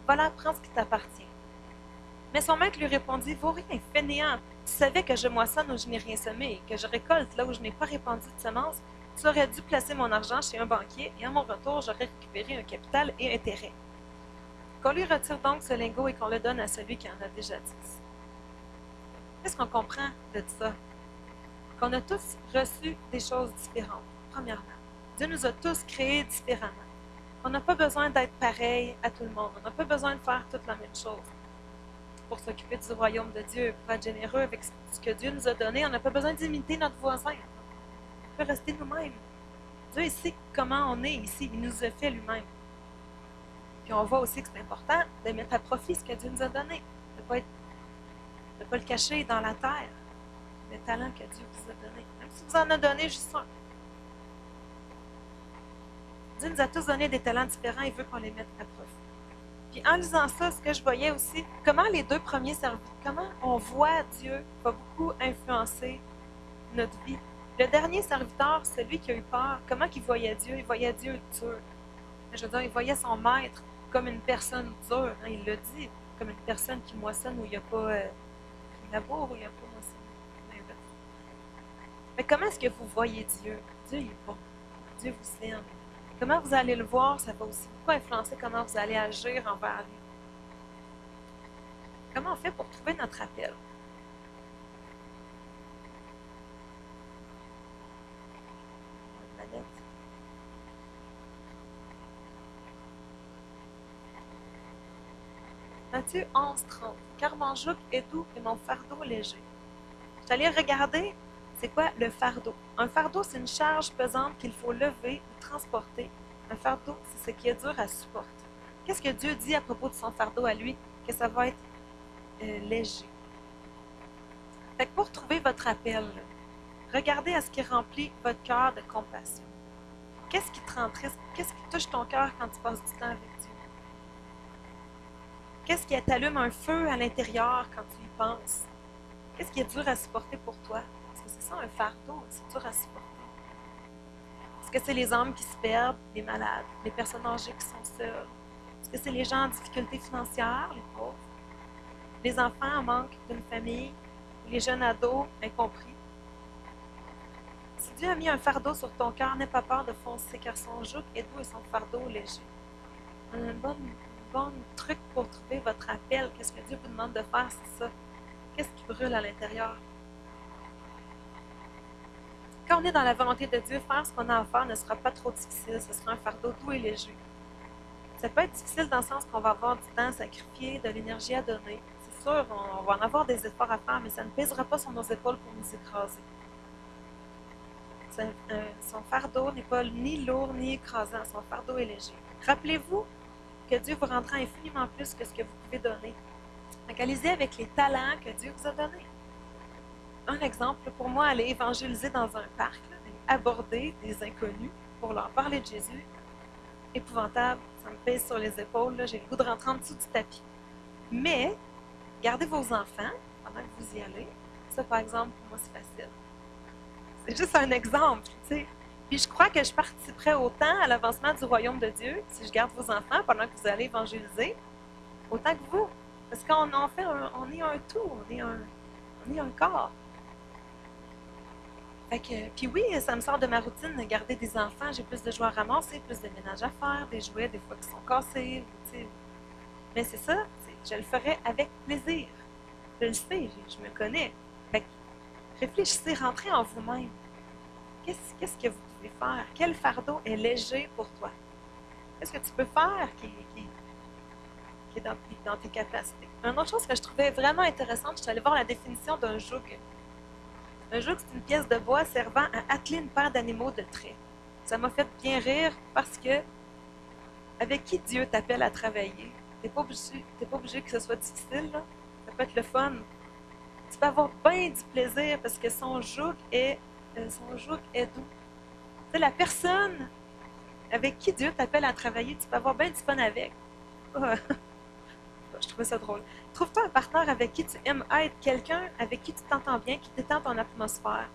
Voilà, prends ce qui t'appartient. Mais son maître lui répondit, vaut rien, fainéant. Tu savais que je moissonne où je n'ai rien semé et que je récolte là où je n'ai pas répandu de semences. Tu aurais dû placer mon argent chez un banquier et à mon retour, j'aurais récupéré un capital et intérêt. Qu'on lui retire donc ce lingot et qu'on le donne à celui qui en a déjà 10. Qu'est-ce qu'on comprend de ça? Qu'on a tous reçu des choses différentes, premièrement. Dieu nous a tous créés différemment. On n'a pas besoin d'être pareil à tout le monde. On n'a pas besoin de faire toute la même chose. Pour s'occuper du royaume de Dieu, pour être généreux avec ce que Dieu nous a donné, on n'a pas besoin d'imiter notre voisin. On peut rester nous-mêmes. Dieu il sait comment on est ici. Il nous a fait lui-même. Puis on voit aussi que c'est important de mettre à profit ce que Dieu nous a donné. De ne pas le cacher dans la terre. Le talent que Dieu vous a donné. Même si vous en a donné juste un. Dieu nous a tous donné des talents différents. Il veut qu'on les mette à profit. Puis en lisant ça, ce que je voyais aussi, comment les 2 premiers serviteurs, comment on voit Dieu va beaucoup influencer notre vie. Le dernier serviteur, celui qui a eu peur, comment il voyait Dieu? Il voyait Dieu dur. Je veux dire, il voyait son maître comme une personne dure. Hein, il l'a dit, comme une personne qui moissonne où il n'y a pas qui laboure, où il n'y a pas moissonne. Mais comment est-ce que vous voyez Dieu? Dieu, il est bon. Dieu vous aime. Comment vous allez le voir, ça va aussi beaucoup influencer comment vous allez agir envers lui. Comment on fait pour trouver notre appel? Matthieu 11:30. Car mon joug est doux et mon fardeau léger. Je suis allée regarder, c'est quoi le fardeau? Un fardeau, c'est une charge pesante qu'il faut lever ou transporter. Un fardeau, c'est ce qui est dur à supporter. Qu'est-ce que Dieu dit à propos de son fardeau à lui? Que ça va être léger. Fait que pour trouver votre appel, regardez à ce qui remplit votre cœur de compassion. Qu'est-ce qui te rend triste? Qu'est-ce qui touche ton cœur quand tu passes du temps avec Dieu? Qu'est-ce qui t'allume un feu à l'intérieur quand tu y penses? Qu'est-ce qui est dur à supporter pour toi? Parce que c'est ça un fardeau, c'est dur à supporter. Est-ce que c'est les hommes qui se perdent, les malades, les personnes âgées qui sont seules? Est-ce que c'est les gens en difficulté financière, les pauvres? Les enfants en manque d'une famille? Les jeunes ados incompris? Si Dieu a mis un fardeau sur ton cœur, n'aie pas peur de foncer, car son joug est doux et son fardeau léger. Un bon truc pour trouver votre appel, qu'est-ce que Dieu vous demande de faire, c'est ça. Qu'est-ce qui brûle à l'intérieur? Quand on est dans la volonté de Dieu, faire ce qu'on a à faire ne sera pas trop difficile, ce sera un fardeau doux et léger. Ça peut être difficile dans le sens qu'on va avoir du temps à sacrifier, de l'énergie à donner. C'est sûr, on va en avoir des efforts à faire, mais ça ne pèsera pas sur nos épaules pour nous écraser. Son fardeau n'est pas ni lourd ni écrasant, son fardeau est léger. Rappelez-vous que Dieu vous rendra infiniment plus que ce que vous pouvez donner. Donc, allez-y avec les talents que Dieu vous a donnés. Un exemple, pour moi, aller évangéliser dans un parc, là, aborder des inconnus pour leur parler de Jésus, épouvantable, ça me pèse sur les épaules, là, j'ai le goût de rentrer en dessous du tapis. Mais, gardez vos enfants pendant que vous y allez. Ça, par exemple, pour moi, c'est facile. C'est juste un exemple, tu sais. Puis je crois que je participerai autant à l'avancement du royaume de Dieu si je garde vos enfants pendant que vous allez évangéliser, autant que vous. Parce qu'on on est un tout, on est un corps. Fait que, puis oui, ça me sort de ma routine de garder des enfants. J'ai plus de jouets à ramasser, plus de ménage à faire, des jouets des fois qui sont cassés. Tu sais. Mais c'est ça, je le ferai avec plaisir. Je le sais, je me connais. Fait que réfléchissez, rentrez en vous-même. Qu'est-ce que vous pouvez faire? Quel fardeau est léger pour toi? Qu'est-ce que tu peux faire qui est dans tes capacités? Une autre chose que je trouvais vraiment intéressante, je suis allée voir la définition d'un joug. Un joug, c'est une pièce de bois servant à atteler une paire d'animaux de trait. Ça m'a fait bien rire parce que avec qui Dieu t'appelle à travailler? T'es pas obligé que ce soit difficile, là. Ça peut être le fun. Tu peux avoir bien du plaisir parce que son joug est doux. Tu sais, la personne avec qui Dieu t'appelle à travailler, tu peux avoir bien du fun avec. Je trouvais ça drôle. Trouve-toi un partenaire avec qui tu aimes être, quelqu'un avec qui tu t'entends bien, qui détend ton atmosphère.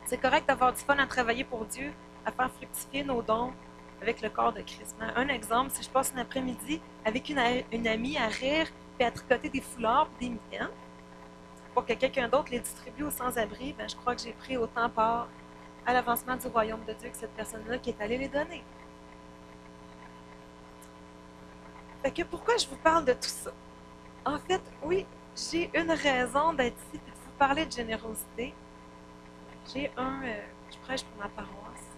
C'est correct d'avoir du fun à travailler pour Dieu, à faire fructifier nos dons avec le corps de Christ. Un exemple, si je passe une après-midi avec une amie à rire et à tricoter des foulards et des mitaines pour que quelqu'un d'autre les distribue aux sans-abri, ben, je crois que j'ai pris autant part à l'avancement du royaume de Dieu que cette personne-là qui est allée les donner. Fait que pourquoi je vous parle de tout ça? En fait, oui, j'ai une raison d'être ici et de vous parler de générosité. Je prêche pour ma paroisse.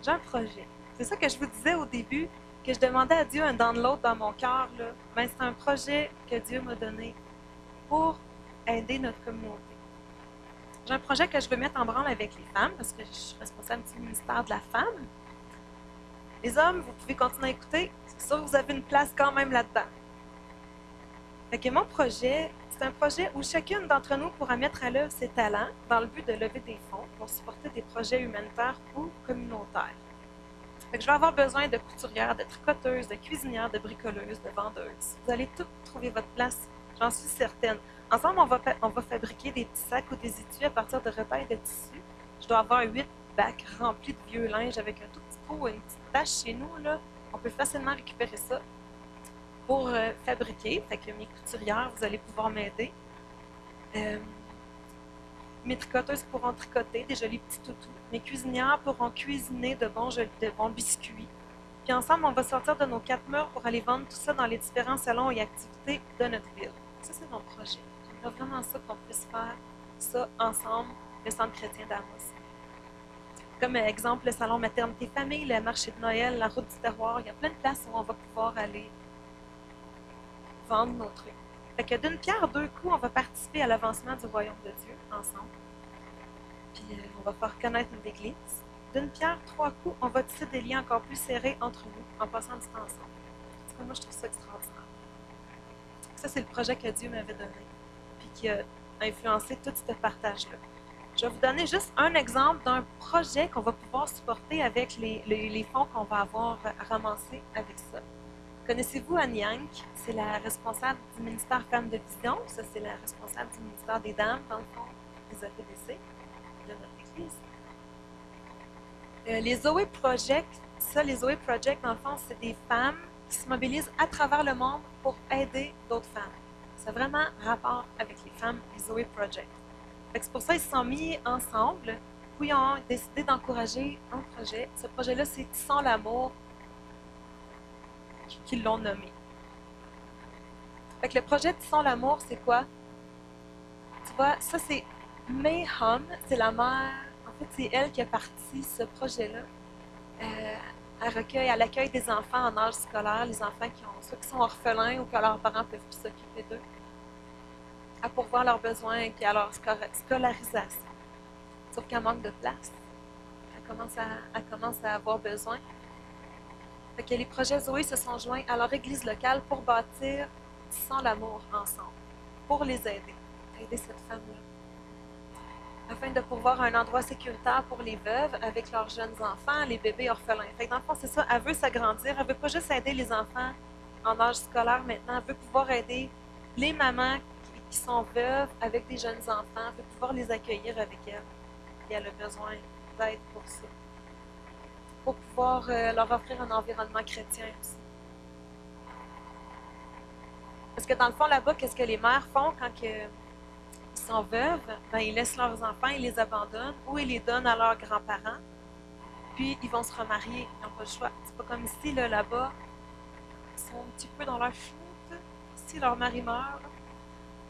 J'ai un projet. C'est ça que je vous disais au début, que je demandais à Dieu un download dans mon cœur. Ben, c'est un projet que Dieu m'a donné pour aider notre communauté. J'ai un projet que je veux mettre en branle avec les femmes, parce que je suis responsable du ministère de la femme. Les hommes, vous pouvez continuer à écouter. C'est sûr que vous avez une place quand même là-dedans. Fait que mon projet, c'est un projet où chacune d'entre nous pourra mettre à l'œuvre ses talents dans le but de lever des fonds pour supporter des projets humanitaires ou communautaires. Fait que je vais avoir besoin de couturières, de tricoteuses, de cuisinières, de bricoleuses, de vendeuses. Vous allez toutes trouver votre place, j'en suis certaine. Ensemble, on va fabriquer des petits sacs ou des étuis à partir de retailles de tissu. Je dois avoir 8 bacs remplis de vieux linge avec un tout petit trou ou une petite tache chez nous, là. On peut facilement récupérer ça pour fabriquer. Fait que mes couturières, vous allez pouvoir m'aider. Mes tricoteuses pourront tricoter des jolis petits toutous. Mes cuisinières pourront cuisiner de bons biscuits. Puis ensemble, on va sortir de nos 4 murs pour aller vendre tout ça dans les différents salons et activités de notre ville. Ça, c'est mon projet. J'aimerais vraiment ça qu'on puisse faire ça ensemble, le Centre chrétien d'Amos. Comme exemple, le salon maternité famille, le marché de Noël, la route du terroir. Il y a plein de places où on va pouvoir aller vendre nos trucs. Fait que d'une pierre deux coups, on va participer à l'avancement du royaume de Dieu ensemble. Puis on va faire connaître notre Église. D'une pierre trois coups, on va tisser des liens encore plus serrés entre nous en passant du temps ensemble. En tout cas, moi, je trouve ça extraordinaire. Ça, c'est le projet que Dieu m'avait donné, puis qui a influencé tout ce partage-là. Je vais vous donner juste un exemple d'un projet qu'on va pouvoir supporter avec les fonds qu'on va avoir ramassés avec ça. Connaissez-vous Anne Yank? C'est la responsable du ministère Femmes de Vision. Ça, c'est la responsable du ministère des Dames, dans le fond, des APDC, de notre Église. Les Zoé Project, les Zoé Project, dans le fond, c'est des femmes qui se mobilisent à travers le monde pour aider d'autres femmes. C'est vraiment rapport avec les femmes, les Zoé Project. C'est pour ça qu'ils se sont mis ensemble, puis ils ont décidé d'encourager un projet. Ce projet-là, c'est Tissons l'amour, qu'ils l'ont nommé. Fait que le projet Tissons l'amour, c'est quoi? Tu vois, ça c'est May Hum, c'est la mère. En fait, c'est elle qui a parti ce projet-là. Elle accueille des enfants en âge scolaire, les enfants soit qui sont orphelins ou que leurs parents ne peuvent plus s'occuper d'eux, à pourvoir leurs besoins et à leur scolarisation. Sauf qu'elle manque de place. Elle commence à avoir besoin. Fait que les projets Zoé se sont joints à leur église locale pour bâtir Tissons l'amour ensemble, pour les aider cette femme-là, afin de pourvoir un endroit sécuritaire pour les veuves avec leurs jeunes enfants, les bébés orphelins. Fait que dans le fond, c'est ça, elle veut s'agrandir, elle veut pas juste aider les enfants en âge scolaire maintenant, elle veut pouvoir aider les mamans qui sont veuves avec des jeunes enfants, elle veut pouvoir les accueillir avec elle. Et elle a besoin d'aide pour ça. Pour pouvoir leur offrir un environnement chrétien aussi. Parce que dans le fond, là-bas, qu'est-ce que les mères font quand ils sont veuves? Ben, ils laissent leurs enfants, ils les abandonnent ou ils les donnent à leurs grands-parents. Puis, ils vont se remarier. Ils n'ont pas le choix. C'est pas comme ici, là-bas, ils sont un petit peu dans leur chute. Si leur mari meurt.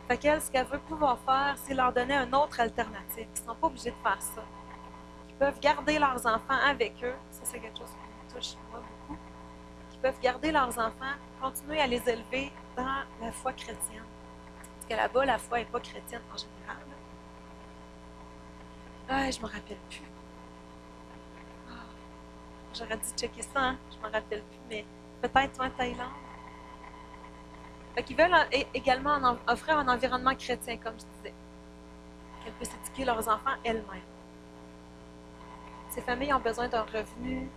Fait qu'elle, ce qu'elle veut pouvoir faire, c'est leur donner une autre alternative. Ils ne sont pas obligés de faire ça. Ils peuvent garder leurs enfants avec eux. Ça, c'est quelque chose qui me touche moi beaucoup. Ils peuvent garder leurs enfants, continuer à les élever dans la foi chrétienne. Parce que là-bas, la foi n'est pas chrétienne en général. Ah, je ne me rappelle plus. Ah, j'aurais dû checker ça, hein? Je ne me rappelle plus, mais peut-être en Thaïlande. Fait qu'ils veulent également offrir un environnement chrétien, comme je disais. Qu'elles puissent éduquer leurs enfants elles-mêmes. Ces familles ont besoin d'un revenu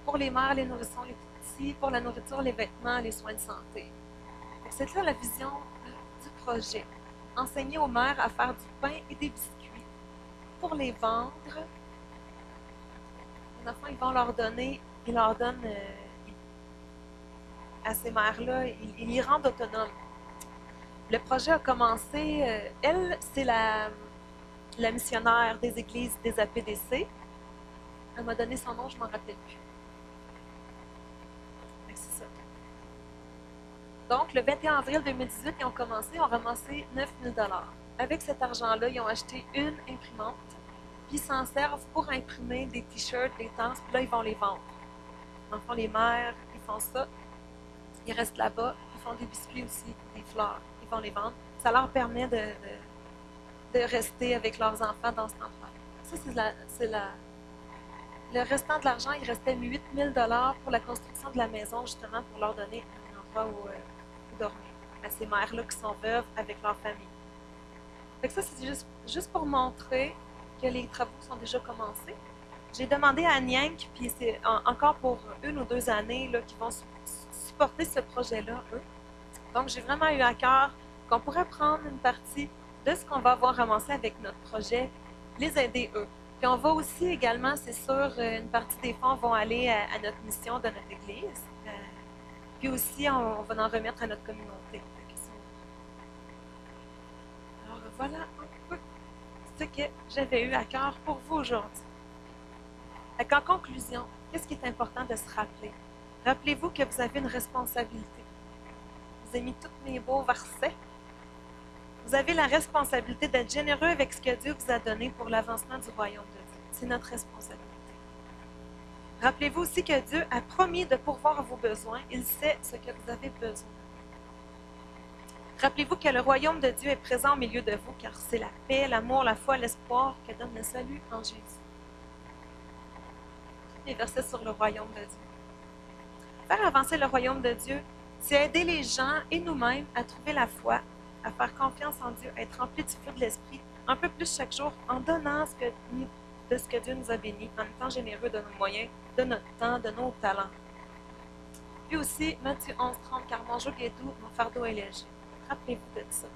pour les mères, les nourrissons, les petits, pour la nourriture, les vêtements, les soins de santé. C'est ça la vision du projet. Enseigner aux mères à faire du pain et des biscuits pour les vendre. Les enfants, ils vont leur donner, ils leur donnent à ces mères-là, ils les rendent autonomes. Le projet a commencé, elle, c'est la missionnaire des églises des APDC. Elle m'a donné son nom, je ne m'en rappelle plus. C'est ça. Donc, le 21 avril 2018, ils ont commencé, ils ont ramassé 9 000 $. Avec cet argent-là, ils ont acheté une imprimante, puis ils s'en servent pour imprimer des t-shirts, des tasses, puis là, ils vont les vendre. En font les mères, ils font ça. Ils restent là-bas, ils font des biscuits aussi, des fleurs, ils vont les vendre. Ça leur permet de rester avec leurs enfants dans cet endroit. Ça, le restant de l'argent, il restait 8 000 $ pour la construction de la maison, justement, pour leur donner un endroit où dormir à ces mères-là qui sont veuves avec leur famille. Fait que ça, c'est juste pour montrer que les travaux sont déjà commencés. J'ai demandé à Anne Yank, puis c'est encore pour 1 ou 2 années là, qui vont supporter ce projet-là, eux. Donc, j'ai vraiment eu à cœur qu'on pourrait prendre une partie de ce qu'on va avoir ramassé avec notre projet, les aider eux. Puis on va aussi également, c'est sûr, une partie des fonds vont aller à notre mission de notre Église. Puis aussi, on va en remettre à notre communauté. Alors voilà un peu ce que j'avais eu à cœur pour vous aujourd'hui. En conclusion, qu'est-ce qui est important de se rappeler? Rappelez-vous que vous avez une responsabilité. Je vous ai mis tous mes beaux versets. Vous avez la responsabilité d'être généreux avec ce que Dieu vous a donné pour l'avancement du royaume de Dieu. C'est notre responsabilité. Rappelez-vous aussi que Dieu a promis de pourvoir à vos besoins. Il sait ce que vous avez besoin. Rappelez-vous que le royaume de Dieu est présent au milieu de vous, car c'est la paix, l'amour, la foi, l'espoir que donne le salut en Jésus. Les versets sur le royaume de Dieu. Faire avancer le royaume de Dieu, c'est aider les gens et nous-mêmes à trouver la foi, à faire confiance en Dieu, à être remplis du feu de l'Esprit un peu plus chaque jour en donnant de ce que Dieu nous a béni, en étant généreux de nos moyens, de notre temps, de nos talents. Puis aussi, Matthieu 11:30, car mon joug est doux, mon fardeau est léger. Rappelez-vous de ça.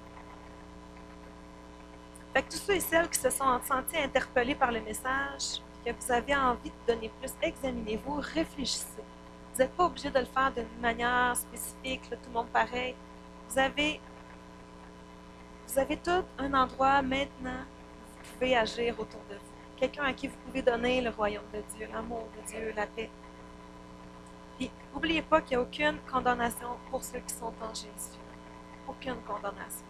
Fait que tous ceux et celles qui se sont sentis interpellés par le message, que vous avez envie de donner plus, examinez-vous, réfléchissez. Vous n'êtes pas obligé de le faire d'une manière spécifique, là, tout le monde pareil. Vous avez tout un endroit maintenant où vous pouvez agir autour de vous. Quelqu'un à qui vous pouvez donner le royaume de Dieu, l'amour de Dieu, la paix. Puis, n'oubliez pas qu'il n'y a aucune condamnation pour ceux qui sont en Jésus. Aucune condamnation.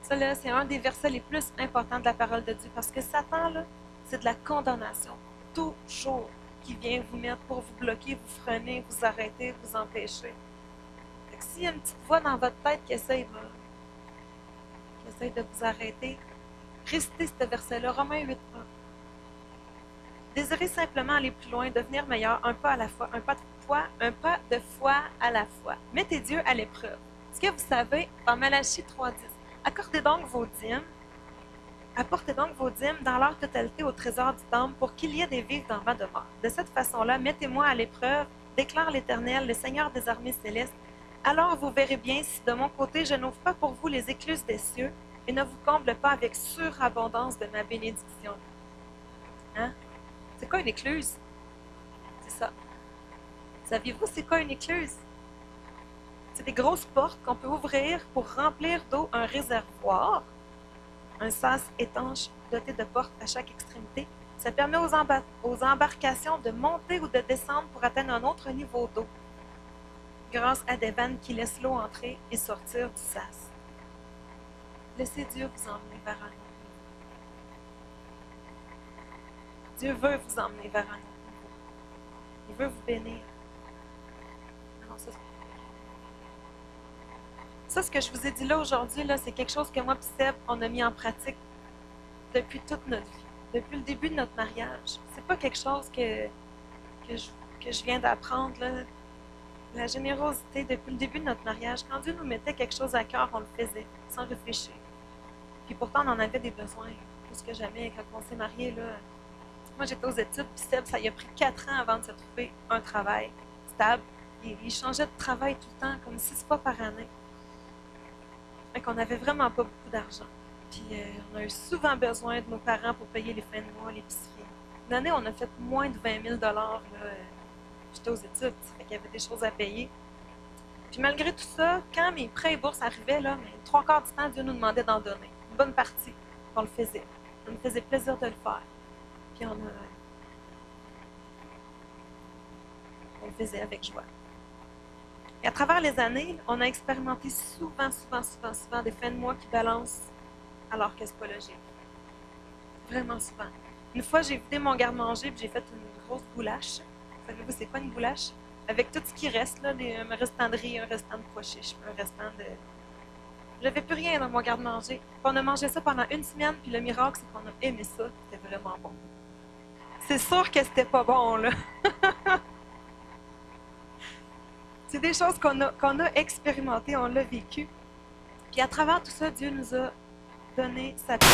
Ça, là, c'est un des versets les plus importants de la parole de Dieu parce que Satan, là, c'est de la condamnation. Toujours qui vient vous mettre pour vous bloquer, vous freiner, vous arrêter, vous empêcher. Fait que s'il y a une petite voix dans votre tête qui essaye de vous arrêter, récitez ce verset-là, Romains 8:1. Désirez simplement aller plus loin, devenir meilleur, un pas à la fois, un pas de foi à la fois. Mettez Dieu à l'épreuve. Ce que vous savez, dans Malachie 3:10, apportez donc vos dîmes dans leur totalité au trésor du temple pour qu'il y ait des vivres dans ma demeure. De cette façon-là, mettez-moi à l'épreuve, déclare l'Éternel, le Seigneur des armées célestes. Alors vous verrez bien si de mon côté je n'ouvre pas pour vous les écluses des cieux et ne vous comble pas avec surabondance de ma bénédiction. Hein? C'est quoi une écluse? C'est ça. Saviez-vous c'est quoi une écluse? C'est des grosses portes qu'on peut ouvrir pour remplir d'eau un réservoir, un sas étanche doté de portes à chaque extrémité. Ça permet aux embarcations de monter ou de descendre pour atteindre un autre niveau d'eau, grâce à des vannes qui laissent l'eau entrer et sortir du sas. Laissez Dieu vous emmener vers un autre niveau. Dieu veut vous emmener vers un autre niveau. Il veut vous bénir. Non, ça, ce que je vous ai dit là aujourd'hui, là, c'est quelque chose que moi et Seb, on a mis en pratique depuis toute notre vie, depuis le début de notre mariage. C'est pas quelque chose que je viens d'apprendre, là. La générosité, depuis le début de notre mariage, quand Dieu nous mettait quelque chose à cœur, on le faisait, sans réfléchir. Puis pourtant, on en avait des besoins, plus que jamais. Quand on s'est mariés, là, moi j'étais aux études, puis Seb, ça y a pris 4 ans avant de se trouver un travail stable. Il changeait de travail tout le temps, comme 6 fois par année. Fait qu'on n'avait vraiment pas beaucoup d'argent. Puis on a eu souvent besoin de nos parents pour payer les fins de mois, l'épicerie. Une année, on a fait moins de 20 000 là. J'étais aux études, fait qu'il y avait des choses à payer. Puis malgré tout ça, quand mes prêts et bourses arrivaient, là, mais 3/4 du temps, Dieu nous demandait d'en donner. Une bonne partie, on le faisait. Ça nous faisait plaisir de le faire. Puis on le faisait avec joie. Et à travers les années, on a expérimenté souvent des fins de mois qui balancent alors que c'est pas logique. Vraiment souvent. Une fois, j'ai vidé mon garde-manger et j'ai fait une grosse goulache. Savez-vous, c'est quoi une goulache? Avec tout ce qui reste, là, un restant de riz, un restant de pois chiches, un restant de... J'avais plus rien dans mon garde-manger. Puis on a mangé ça pendant une semaine, puis le miracle, c'est qu'on a aimé ça. C'était vraiment bon. C'est sûr que c'était pas bon, là. C'est des choses qu'on a expérimentées, on l'a vécu. Puis à travers tout ça, Dieu nous a donné sa paix.